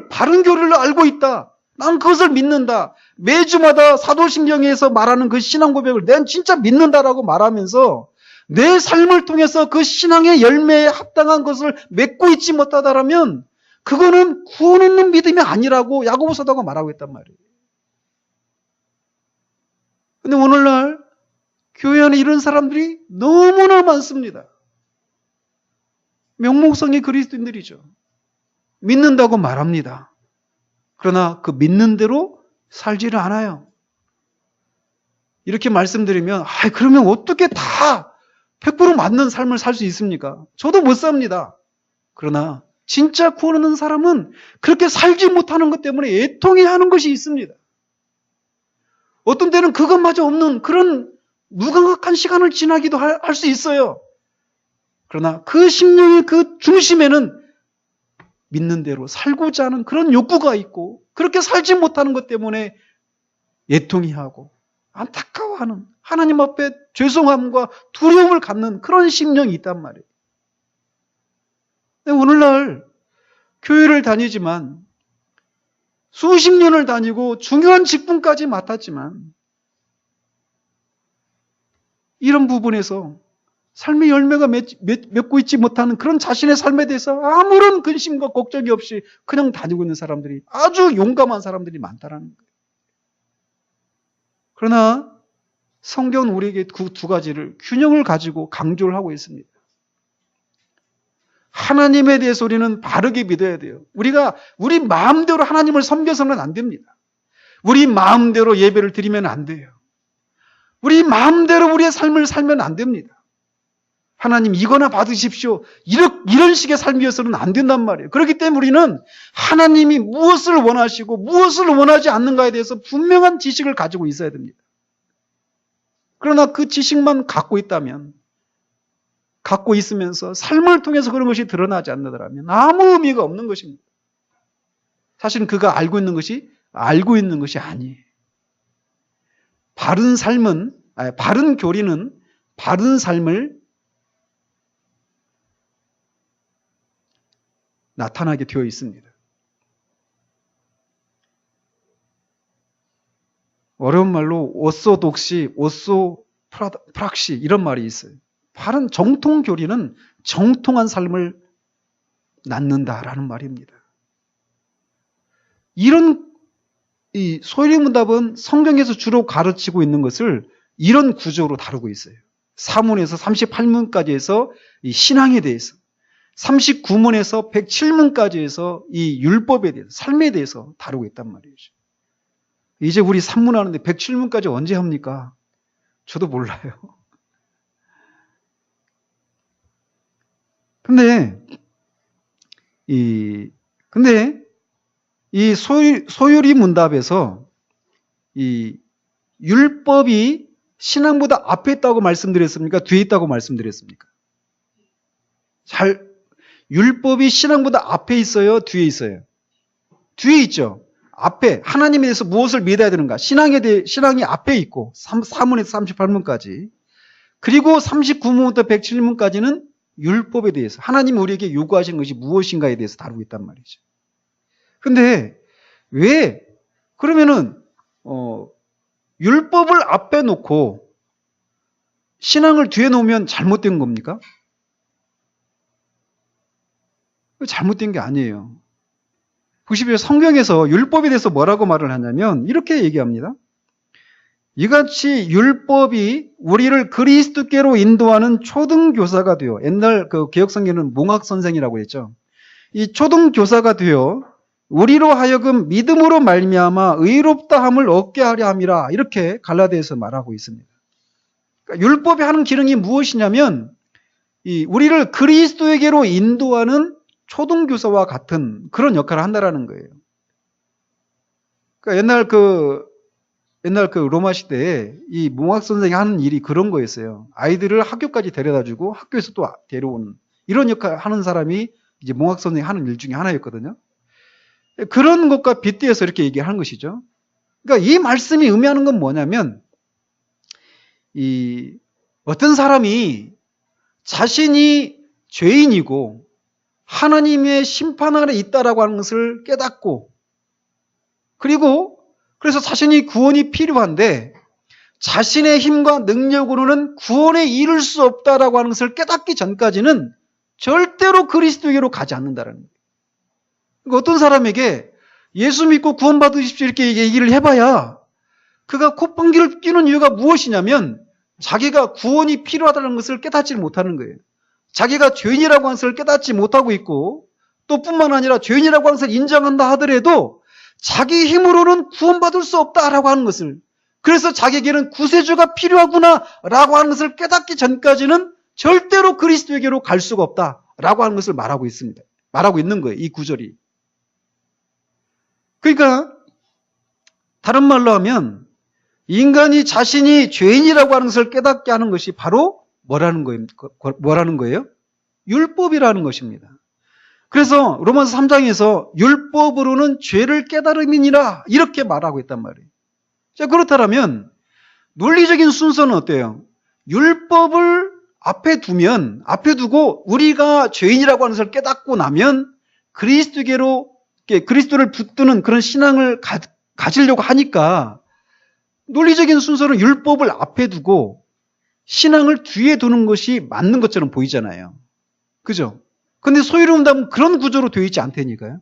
Speaker 1: 바른 교리를 알고 있다. 난 그것을 믿는다. 매주마다 사도신경에서 말하는 그 신앙 고백을 난 진짜 믿는다라고 말하면서 내 삶을 통해서 그 신앙의 열매에 합당한 것을 맺고 있지 못하다라면 그거는 구원 없는 믿음이 아니라고 야고보 사도가 말하고 있단 말이에요. 근데 오늘날 교회 안에 이런 사람들이 너무나 많습니다. 명목성의 그리스도인들이죠. 믿는다고 말합니다. 그러나 그 믿는 대로 살지를 않아요. 이렇게 말씀드리면 그러면 어떻게 다 100% 맞는 삶을 살 수 있습니까? 저도 못 삽니다. 그러나 진짜 구원 얻는 사람은 그렇게 살지 못하는 것 때문에 애통해하는 것이 있습니다. 어떤 때는 그것마저 없는 그런 무감각한 시간을 지나기도 할 수 있어요. 그러나 그 심령의 그 중심에는 믿는 대로 살고자 하는 그런 욕구가 있고 그렇게 살지 못하는 것 때문에 애통해하고 안타까워하는 하나님 앞에 죄송함과 두려움을 갖는 그런 심령이 있단 말이에요. 오늘날 교회를 다니지만 수십 년을 다니고 중요한 직분까지 맡았지만 이런 부분에서 삶의 열매가 맺고 있지 못하는 그런 자신의 삶에 대해서 아무런 근심과 걱정이 없이 그냥 다니고 있는 사람들이 아주 용감한 사람들이 많다라는 거예요. 그러나 성경은 우리에게 그 두 가지를 균형을 가지고 강조를 하고 있습니다. 하나님에 대해서 우리는 바르게 믿어야 돼요. 우리가 우리 마음대로 하나님을 섬겨서는 안 됩니다. 우리 마음대로 예배를 드리면 안 돼요. 우리 마음대로 우리의 삶을 살면 안 됩니다. 하나님 이거나 받으십시오. 이런 식의 삶이어서는 안 된단 말이에요. 그렇기 때문에 우리는 하나님이 무엇을 원하시고 무엇을 원하지 않는가에 대해서 분명한 지식을 가지고 있어야 됩니다. 그러나 그 지식만 갖고 있다면, 갖고 있으면서 삶을 통해서 그런 것이 드러나지 않는다면 아무 의미가 없는 것입니다. 사실은 그가 알고 있는 것이 아니에요. 바른 교리는 바른 삶을 나타나게 되어 있습니다. 어려운 말로 오소독시, 오소프락시 이런 말이 있어요. 바른 정통 교리는 정통한 삶을 낳는다라는 말입니다. 이런 이 소요리 문답은 성경에서 주로 가르치고 있는 것을 이런 구조로 다루고 있어요. 4문에서 38문까지 해서 이 신앙에 대해서, 39문에서 107문까지 해서 이 율법에 대해서, 삶에 대해서 다루고 있단 말이죠. 이제 우리 3문 하는데 107문까지 언제 합니까? 저도 몰라요. 근데 이 소요리 문답에서 이 율법이 신앙보다 앞에 있다고 말씀드렸습니까? 뒤에 있다고 말씀드렸습니까? 율법이 신앙보다 앞에 있어요? 뒤에 있어요? 뒤에 있죠. 앞에 하나님에 대해서 무엇을 믿어야 되는가? 신앙이 앞에 있고 3문에서 38문까지, 그리고 39문부터 107문까지는 율법에 대해서 하나님이 우리에게 요구하신 것이 무엇인가에 대해서 다루고 있단 말이죠. 근데 왜 그러면은 율법을 앞에 놓고 신앙을 뒤에 놓으면 잘못된 겁니까? 잘못된 게 아니에요. 보십시오. 성경에서 율법에 대해서 뭐라고 말을 하냐면 이렇게 얘기합니다. 이같이 율법이 우리를 그리스도께로 인도하는 초등교사가 되어, 옛날 그 개혁성경은 몽학선생이라고 했죠. 이 초등교사가 되어 우리로 하여금 믿음으로 말미암아 의롭다함을 얻게 하려 함이라, 이렇게 갈라디아에서 말하고 있습니다. 그러니까 율법이 하는 기능이 무엇이냐면 우리를 그리스도에게로 인도하는 초등교사와 같은 그런 역할을 한다라는 거예요. 그러니까 옛날 그 로마 시대에 이 몽학 선생이 하는 일이 그런 거였어요. 아이들을 학교까지 데려다주고 학교에서 또 데려오는 이런 역할을 하는 사람이 이제 몽학 선생이 하는 일 중에 하나였거든요. 그런 것과 빗대어서 이렇게 얘기하는 것이죠. 그러니까 이 말씀이 의미하는 건 뭐냐면, 어떤 사람이 자신이 죄인이고 하나님의 심판 아래 있다라고 하는 것을 깨닫고 그래서 자신이 구원이 필요한데 자신의 힘과 능력으로는 구원에 이를 수 없다라고 하는 것을 깨닫기 전까지는 절대로 그리스도에게로 가지 않는다라는 거예요. 그러니까 어떤 사람에게 예수 믿고 구원받으십시오 이렇게 얘기를 해봐야 그가 콧방귀를 뀌는 이유가 무엇이냐면 자기가 구원이 필요하다는 것을 깨닫지 못하는 거예요. 자기가 죄인이라고 하는 것을 깨닫지 못하고 있고 또 뿐만 아니라 죄인이라고 하는 것을 인정한다 하더라도 자기 힘으로는 구원받을 수 없다라고 하는 것을, 그래서 자기에게는 구세주가 필요하구나라고 하는 것을 깨닫기 전까지는 절대로 그리스도에게로 갈 수가 없다라고 하는 것을 말하고 있습니다. 말하고 있는 거예요. 이 구절이. 그러니까 다른 말로 하면 인간이 자신이 죄인이라고 하는 것을 깨닫게 하는 것이 바로 뭐라는 거예요? 율법이라는 것입니다. 그래서 로마서 3장에서 율법으로는 죄를 깨달음이니라 이렇게 말하고 있단 말이에요. 자, 그렇다면 논리적인 순서는 어때요? 율법을 앞에 두고 우리가 죄인이라고 하는 것을 깨닫고 나면 그리스도를 붙드는 그런 신앙을 가지려고 하니까 논리적인 순서는 율법을 앞에 두고 신앙을 뒤에 두는 것이 맞는 것처럼 보이잖아요. 그죠? 근데 소위로 본다면 그런 구조로 되어 있지 않다니까요.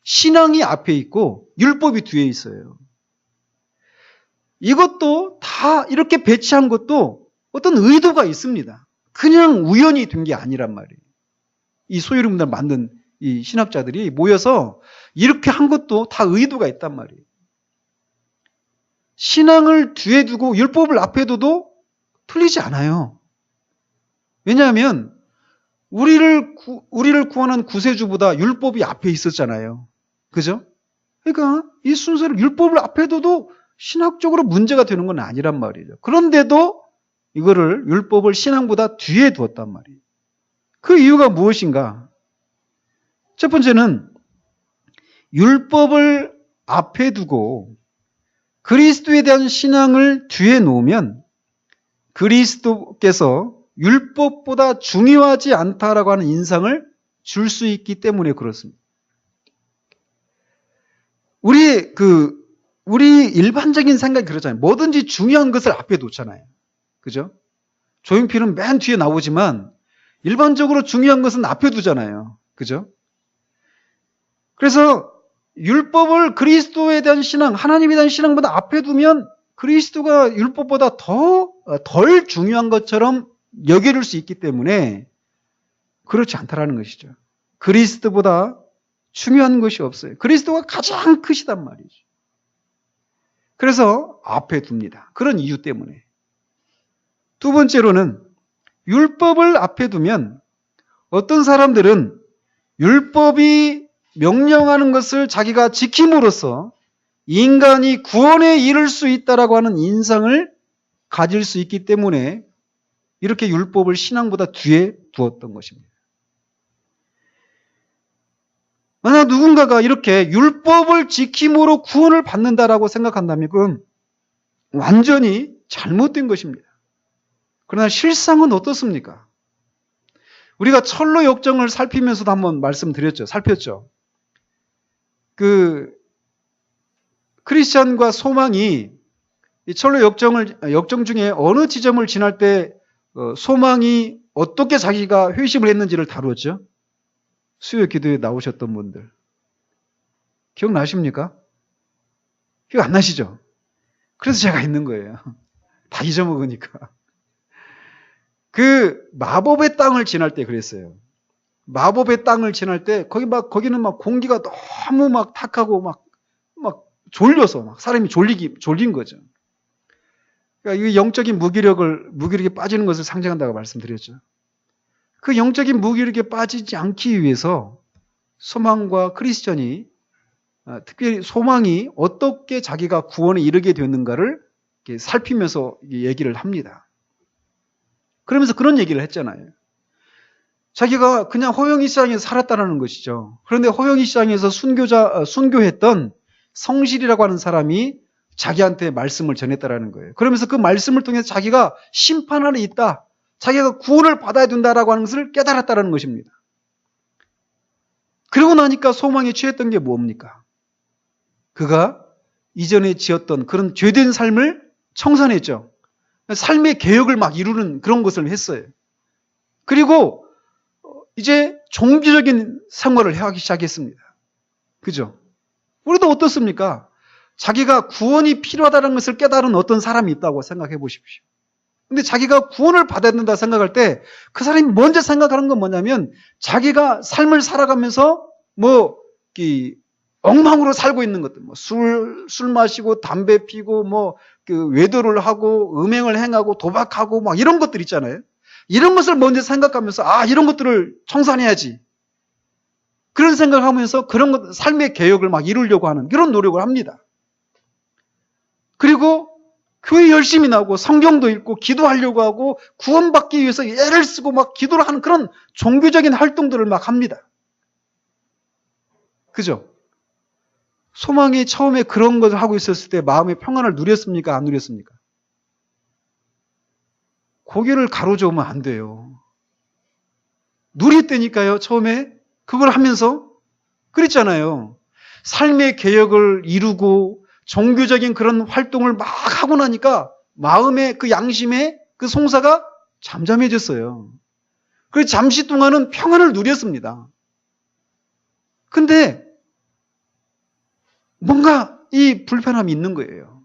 Speaker 1: 신앙이 앞에 있고 율법이 뒤에 있어요. 이것도 다 이렇게 배치한 것도 어떤 의도가 있습니다. 그냥 우연히 된 게 아니란 말이에요. 이 소위로 본다면 만든 이 신학자들이 모여서 이렇게 한 것도 다 의도가 있단 말이에요. 신앙을 뒤에 두고 율법을 앞에 둬도 틀리지 않아요. 왜냐하면 우리를 구원한 구세주보다 율법이 앞에 있었잖아요. 그죠? 그러니까 이 순서를 율법을 앞에 둬도 신학적으로 문제가 되는 건 아니란 말이죠. 그런데도 이거를 율법을 신앙보다 뒤에 두었단 말이에요. 그 이유가 무엇인가? 첫 번째는 율법을 앞에 두고 그리스도에 대한 신앙을 뒤에 놓으면 그리스도께서 율법보다 중요하지 않다라고 하는 인상을 줄 수 있기 때문에 그렇습니다. 우리 일반적인 생각이 그렇잖아요. 뭐든지 중요한 것을 앞에 놓잖아요. 그죠? 조용필은 맨 뒤에 나오지만 일반적으로 중요한 것은 앞에 두잖아요. 그죠? 그래서 율법을 그리스도에 대한 신앙, 하나님에 대한 신앙보다 앞에 두면 그리스도가 율법보다 덜 중요한 것처럼 여겨질 수 있기 때문에 그렇지 않다라는 것이죠. 그리스도보다 중요한 것이 없어요. 그리스도가 가장 크시단 말이죠. 그래서 앞에 둡니다. 그런 이유 때문에. 두 번째로는 율법을 앞에 두면 어떤 사람들은 율법이 명령하는 것을 자기가 지킴으로써 인간이 구원에 이를 수 있다라고 하는 인상을 가질 수 있기 때문에 이렇게 율법을 신앙보다 뒤에 두었던 것입니다. 만약 누군가가 이렇게 율법을 지킴으로 구원을 받는다라고 생각한다면 그건 완전히 잘못된 것입니다. 그러나 실상은 어떻습니까? 우리가 철로 역정을 살피면서도 한번 살폈죠. 크리스찬과 소망이 이 철로 역정 중에 어느 지점을 지날 때 소망이 어떻게 자기가 회심을 했는지를 다루었죠. 수요 기도에 나오셨던 분들 기억나십니까? 기억 안 나시죠? 그래서 제가 있는 거예요. 다 잊어먹으니까. 그 마법의 땅을 지날 때 그랬어요. 마법의 땅을 지날 때 거기는 막 공기가 너무 막 탁하고 막 졸려서 막 사람이 졸린 거죠. 그러니까 이 영적인 무기력에 빠지는 것을 상징한다고 말씀드렸죠. 그 영적인 무기력에 빠지지 않기 위해서 소망과 크리스천이 특별히 소망이 어떻게 자기가 구원에 이르게 되었는가를 살피면서 얘기를 합니다. 그러면서 그런 얘기를 했잖아요. 자기가 그냥 호영이 시장에서 살았다는 것이죠. 그런데 호영이 시장에서 순교했던 성실이라고 하는 사람이 자기한테 말씀을 전했다라는 거예요. 그러면서 그 말씀을 통해서 자기가 심판 안에 있다. 자기가 구원을 받아야 된다라고 하는 것을 깨달았다는 것입니다. 그러고 나니까 소망에 취했던 게 뭡니까? 그가 이전에 지었던 그런 죄된 삶을 청산했죠. 삶의 개혁을 막 이루는 그런 것을 했어요. 그리고 이제 종교적인 생활을 하기 시작했습니다. 그죠? 우리도 어떻습니까? 자기가 구원이 필요하다는 것을 깨달은 어떤 사람이 있다고 생각해 보십시오. 근데 자기가 구원을 받아야 된다 생각할 때 그 사람이 먼저 생각하는 건 뭐냐면 자기가 삶을 살아가면서 엉망으로 살고 있는 것들, 술 마시고 담배 피고 외도를 하고 음행을 행하고 도박하고 막 이런 것들 있잖아요. 이런 것을 먼저 생각하면서 이런 것들을 청산해야지. 그런 생각을 하면서 그런 것, 삶의 개혁을 막 이루려고 하는 그런 노력을 합니다. 그리고 교회 열심히 나오고 성경도 읽고 기도하려고 하고 구원받기 위해서 애를 쓰고 막 기도를 하는 그런 종교적인 활동들을 막 합니다. 그죠? 소망이 처음에 그런 것을 하고 있었을 때 마음의 평안을 누렸습니까? 안 누렸습니까? 고개를 가로저으면 안 돼요. 누렸다니까요, 처음에. 그걸 하면서. 그랬잖아요. 삶의 개혁을 이루고 종교적인 그런 활동을 막 하고 나니까 마음의 그 양심의 그 송사가 잠잠해졌어요. 그래서 잠시 동안은 평안을 누렸습니다. 근데 뭔가 이 불편함이 있는 거예요.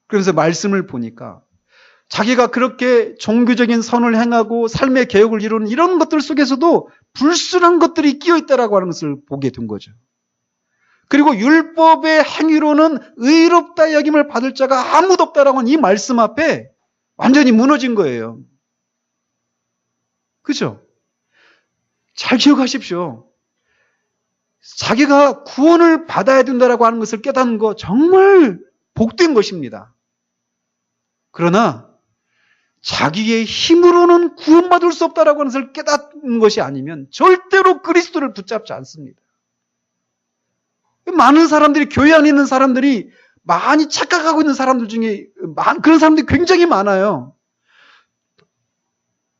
Speaker 1: 그래서 말씀을 보니까 자기가 그렇게 종교적인 선을 행하고 삶의 개혁을 이루는 이런 것들 속에서도 불순한 것들이 끼어 있다라고 하는 것을 보게 된 거죠. 그리고 율법의 행위로는 의롭다 여김을 받을 자가 아무도 없다라고 하는 이 말씀 앞에 완전히 무너진 거예요. 그죠? 잘 기억하십시오. 자기가 구원을 받아야 된다라고 하는 것을 깨닫는 거 정말 복된 것입니다. 그러나 자기의 힘으로는 구원받을 수 없다라고 하는 것을 깨닫는 것이 아니면 절대로 그리스도를 붙잡지 않습니다. 많은 사람들이, 교회 안에 있는 사람들이 많이 착각하고 있는 사람들 중에 그런 사람들이 굉장히 많아요.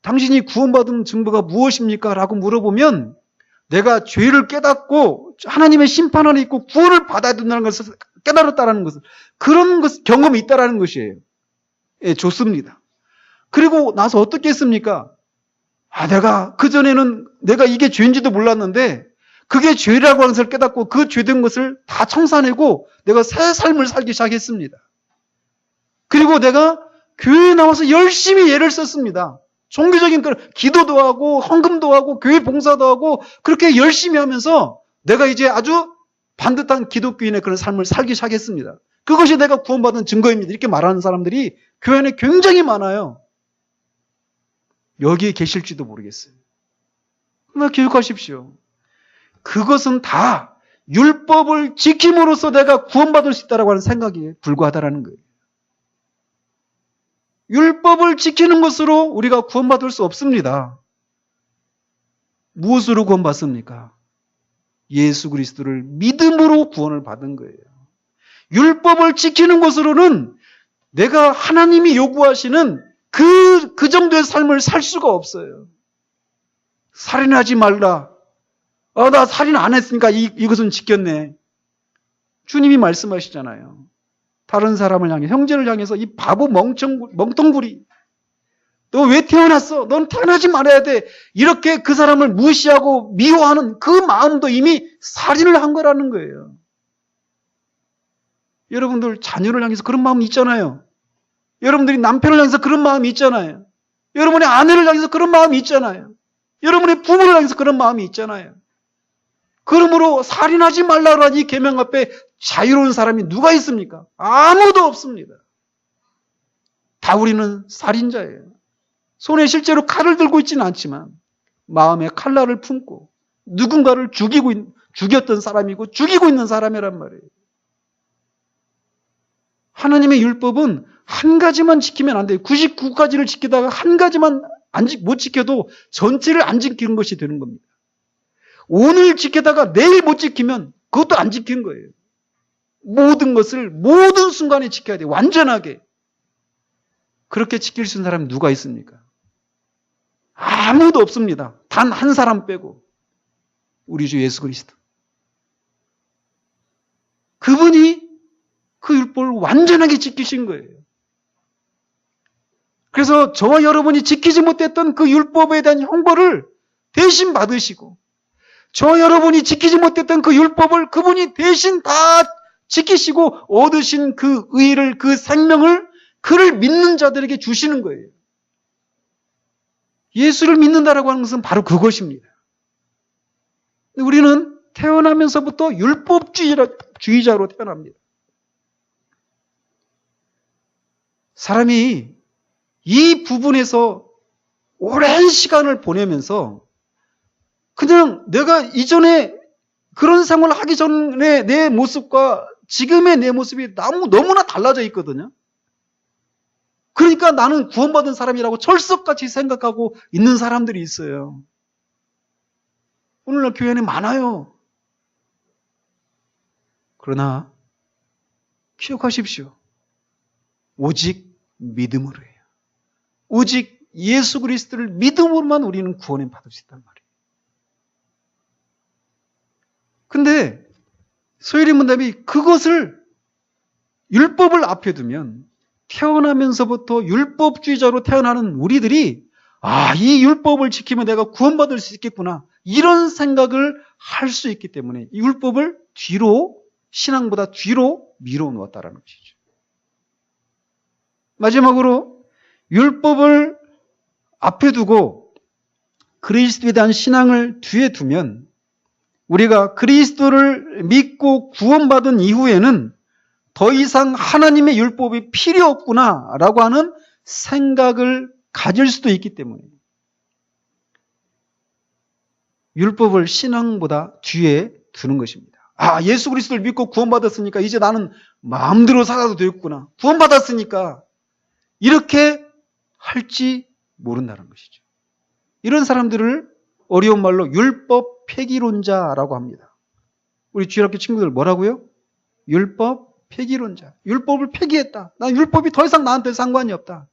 Speaker 1: 당신이 구원받은 증거가 무엇입니까? 라고 물어보면 내가 죄를 깨닫고 하나님의 심판 안에 있고 구원을 받아야 된다는 것을 깨달았다는 것을, 그런 경험이 있다는 것이에요. 예, 좋습니다. 그리고 나서 어떻게 했습니까? 내가 그전에는 내가 이게 죄인지도 몰랐는데 그게 죄라고 하는 것을 깨닫고 그 죄된 것을 다 청산하고 내가 새 삶을 살기 시작했습니다. 그리고 내가 교회에 나와서 열심히 예를 썼습니다. 종교적인 기도도 하고 헌금도 하고 교회 봉사도 하고 그렇게 열심히 하면서 내가 이제 아주 반듯한 기독교인의 그런 삶을 살기 시작했습니다. 그것이 내가 구원받은 증거입니다. 이렇게 말하는 사람들이 교회 안에 굉장히 많아요. 여기에 계실지도 모르겠어요. 그러나 기억하십시오. 그것은 다 율법을 지킴으로써 내가 구원받을 수 있다고 하는 생각에 불과하다는 거예요. 율법을 지키는 것으로 우리가 구원받을 수 없습니다. 무엇으로 구원받습니까? 예수 그리스도를 믿음으로 구원을 받은 거예요. 율법을 지키는 것으로는 내가 하나님이 요구하시는 그 정도의 삶을 살 수가 없어요. 살인하지 말라. 나 살인 안 했으니까 이것은 지켰네. 주님이 말씀하시잖아요. 다른 사람을 향해, 형제를 향해서 이 바보 멍텅구리. 너 왜 태어났어? 넌 태어나지 말아야 돼. 이렇게 그 사람을 무시하고 미워하는 그 마음도 이미 살인을 한 거라는 거예요. 여러분들 자녀를 향해서 그런 마음이 있잖아요. 여러분들이 남편을 향해서 그런 마음이 있잖아요. 여러분의 아내를 향해서 그런 마음이 있잖아요. 여러분의 부모를 향해서 그런 마음이 있잖아요. 그러므로 살인하지 말라라는 이 계명 앞에 자유로운 사람이 누가 있습니까? 아무도 없습니다. 다 우리는 살인자예요. 손에 실제로 칼을 들고 있지는 않지만 마음에 칼날을 품고 누군가를 죽였던 사람이고 죽이고 있는 사람이란 말이에요. 하나님의 율법은 한 가지만 지키면 안 돼요. 99가지를 지키다가 한 가지만 못 지켜도 전체를 안 지키는 것이 되는 겁니다. 오늘 지키다가 내일 못 지키면 그것도 안 지킨 거예요. 모든 것을 모든 순간에 지켜야 돼요. 완전하게. 그렇게 지킬 수 있는 사람이 누가 있습니까? 아무도 없습니다. 단 한 사람 빼고. 우리 주 예수 그리스도. 그분이 그 율법을 완전하게 지키신 거예요. 그래서 저와 여러분이 지키지 못했던 그 율법에 대한 형벌을 대신 받으시고, 저와 여러분이 지키지 못했던 그 율법을 그분이 대신 다 지키시고 얻으신 그 의를, 그 생명을 그를 믿는 자들에게 주시는 거예요. 예수를 믿는다라고 하는 것은 바로 그것입니다. 우리는 태어나면서부터 율법주의자로 태어납니다. 사람이 이 부분에서 오랜 시간을 보내면서 그냥 내가 이전에 그런 생활을 하기 전에 내 모습과 지금의 내 모습이 너무나 달라져 있거든요. 그러니까 나는 구원받은 사람이라고 철석같이 생각하고 있는 사람들이 있어요. 오늘날 교회 안에 많아요. 그러나 기억하십시오. 오직 믿음으로 해요. 오직 예수 그리스도를 믿음으로만 우리는 구원을 받을 수 있단 말이에요. 근데 소요리 문답이 그것을 율법을 앞에 두면 태어나면서부터 율법주의자로 태어나는 우리들이 이 율법을 지키면 내가 구원받을 수 있겠구나. 이런 생각을 할 수 있기 때문에 이 율법을 신앙보다 뒤로 미뤄 놓았다는 것이죠. 마지막으로 율법을 앞에 두고 그리스도에 대한 신앙을 뒤에 두면 우리가 그리스도를 믿고 구원받은 이후에는 더 이상 하나님의 율법이 필요 없구나라고 하는 생각을 가질 수도 있기 때문에 율법을 신앙보다 뒤에 두는 것입니다. 예수 그리스도를 믿고 구원받았으니까 이제 나는 마음대로 살아도 되겠구나. 구원받았으니까 이렇게 할지 모른다는 것이죠. 이런 사람들을 어려운 말로 율법 폐기론자라고 합니다. 우리 주일학교 친구들 뭐라고요? 율법 폐기론자. 율법을 폐기했다. 난 율법이 더 이상 나한테 상관이 없다.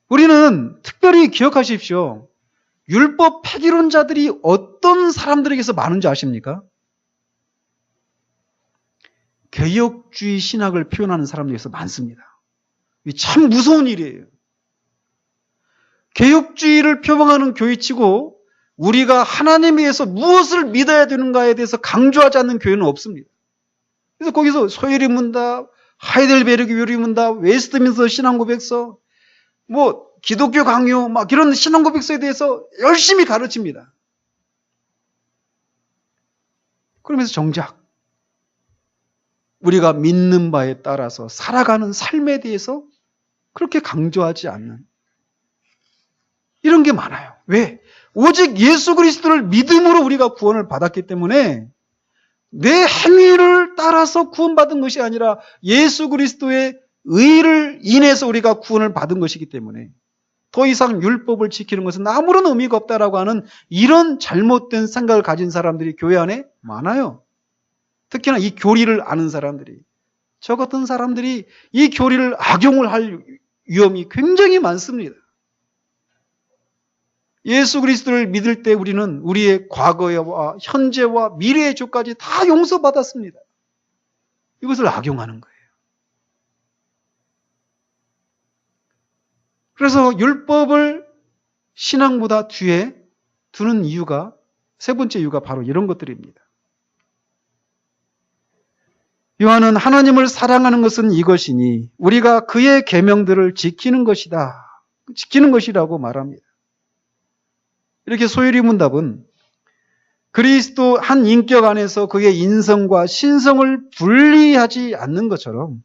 Speaker 1: 우리는 특별히 기억하십시오. 율법 폐기론자들이 어떤 사람들에게서 많은지 아십니까? 개혁주의 신학을 표현하는 사람들에게서 많습니다. 이게 참 무서운 일이에요. 개혁주의를 표방하는 교회치고 우리가 하나님에 의해서 무엇을 믿어야 되는가에 대해서 강조하지 않는 교회는 없습니다. 그래서 거기서 소요리 문답, 하이델베르그 요리 문답, 웨스트민스터 신앙고백서, 기독교 강요, 이런 신앙고백서에 대해서 열심히 가르칩니다. 그러면서 정작 우리가 믿는 바에 따라서 살아가는 삶에 대해서 그렇게 강조하지 않는 이런 게 많아요. 왜? 오직 예수 그리스도를 믿음으로 우리가 구원을 받았기 때문에 내 행위를 따라서 구원받은 것이 아니라 예수 그리스도의 의를 인해서 우리가 구원을 받은 것이기 때문에 더 이상 율법을 지키는 것은 아무런 의미가 없다라고 하는 이런 잘못된 생각을 가진 사람들이 교회 안에 많아요. 특히나 이 교리를 아는 사람들이. 저 같은 사람들이 이 교리를 악용을 할 위험이 굉장히 많습니다. 예수 그리스도를 믿을 때 우리는 우리의 과거와 현재와 미래의 죄까지 다 용서받았습니다. 이것을 악용하는 거예요. 그래서 율법을 신앙보다 뒤에 두는 이유가, 세 번째 이유가 바로 이런 것들입니다. 요한은 하나님을 사랑하는 것은 이것이니 우리가 그의 계명들을 지키는 것이다. 지키는 것이라고 말합니다. 이렇게 소요리 문답은 그리스도 한 인격 안에서 그의 인성과 신성을 분리하지 않는 것처럼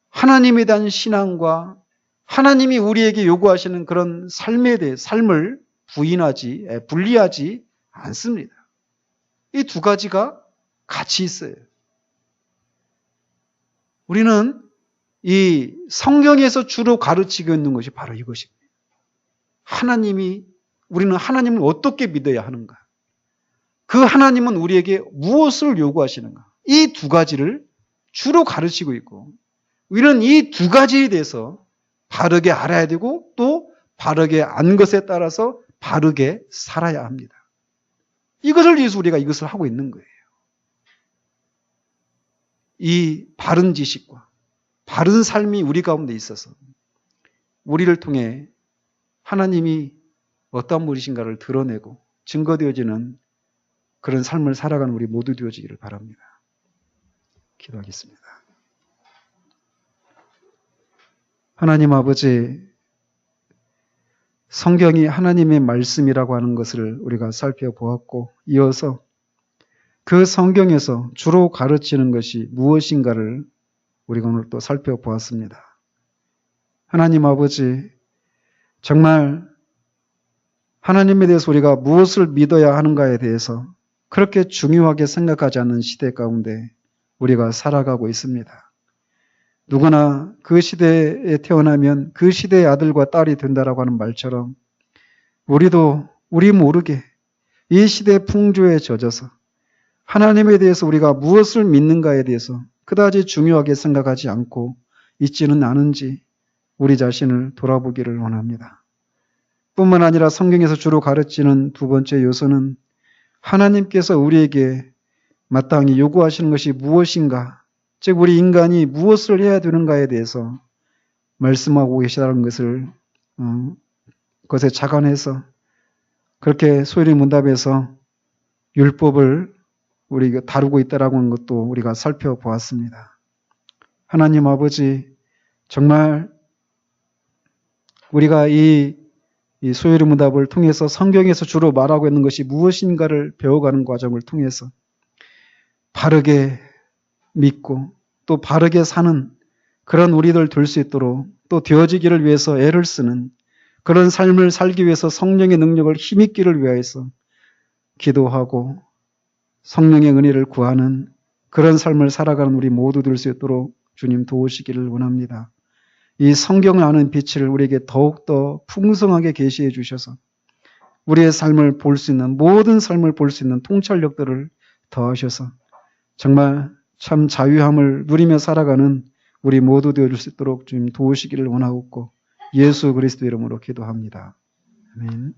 Speaker 1: 하나님에 대한 신앙과 하나님이 우리에게 요구하시는 그런 삶에 대해 삶을 분리하지 않습니다. 이 두 가지가 같이 있어요. 우리는 이 성경에서 주로 가르치고 있는 것이 바로 이것입니다. 우리는 하나님을 어떻게 믿어야 하는가? 그 하나님은 우리에게 무엇을 요구하시는가? 이 두 가지를 주로 가르치고 있고, 우리는 이 두 가지에 대해서 바르게 알아야 되고, 또 바르게 안 것에 따라서 바르게 살아야 합니다. 이것을 위해서 우리가 이것을 하고 있는 거예요. 이 바른 지식과 바른 삶이 우리 가운데 있어서 우리를 통해 하나님이 어떤 분이신가를 드러내고 증거되어지는 그런 삶을 살아가는 우리 모두 되어지기를 바랍니다. 기도하겠습니다. 하나님 아버지, 성경이 하나님의 말씀이라고 하는 것을 우리가 살펴보았고, 이어서 그 성경에서 주로 가르치는 것이 무엇인가를 우리가 오늘 또 살펴보았습니다. 하나님 아버지, 정말 하나님에 대해서 우리가 무엇을 믿어야 하는가에 대해서 그렇게 중요하게 생각하지 않는 시대 가운데 우리가 살아가고 있습니다. 누구나 그 시대에 태어나면 그 시대의 아들과 딸이 된다라고 하는 말처럼 우리도 우리 모르게 이 시대의 풍조에 젖어서 하나님에 대해서 우리가 무엇을 믿는가에 대해서 그다지 중요하게 생각하지 않고 있지는 않은지 우리 자신을 돌아보기를 원합니다. 뿐만 아니라 성경에서 주로 가르치는 두 번째 요소는 하나님께서 우리에게 마땅히 요구하시는 것이 무엇인가, 즉 우리 인간이 무엇을 해야 되는가에 대해서 말씀하고 계시다는 것을 그것에 착안해서 그렇게 소일의문답에서 율법을 우리가 다루고 있다라고 하는 것도 우리가 살펴보았습니다. 하나님 아버지, 정말 우리가 이 소일의문답을 통해서 성경에서 주로 말하고 있는 것이 무엇인가를 배워가는 과정을 통해서 바르게 믿고 또 바르게 사는 그런 우리들 될 수 있도록 또 되어지기를 위해서 애를 쓰는 그런 삶을 살기 위해서 성령의 능력을 힘입기를 위해서 기도하고 성령의 은혜를 구하는 그런 삶을 살아가는 우리 모두 될 수 있도록 주님 도우시기를 원합니다. 이 성경을 아는 빛을 우리에게 더욱더 풍성하게 계시해 주셔서 우리의 삶을 볼 수 있는, 모든 삶을 볼 수 있는 통찰력들을 더하셔서 정말 참 자유함을 누리며 살아가는 우리 모두 되어줄 수 있도록 주님 도우시기를 원하옵고 예수 그리스도 이름으로 기도합니다. 아멘.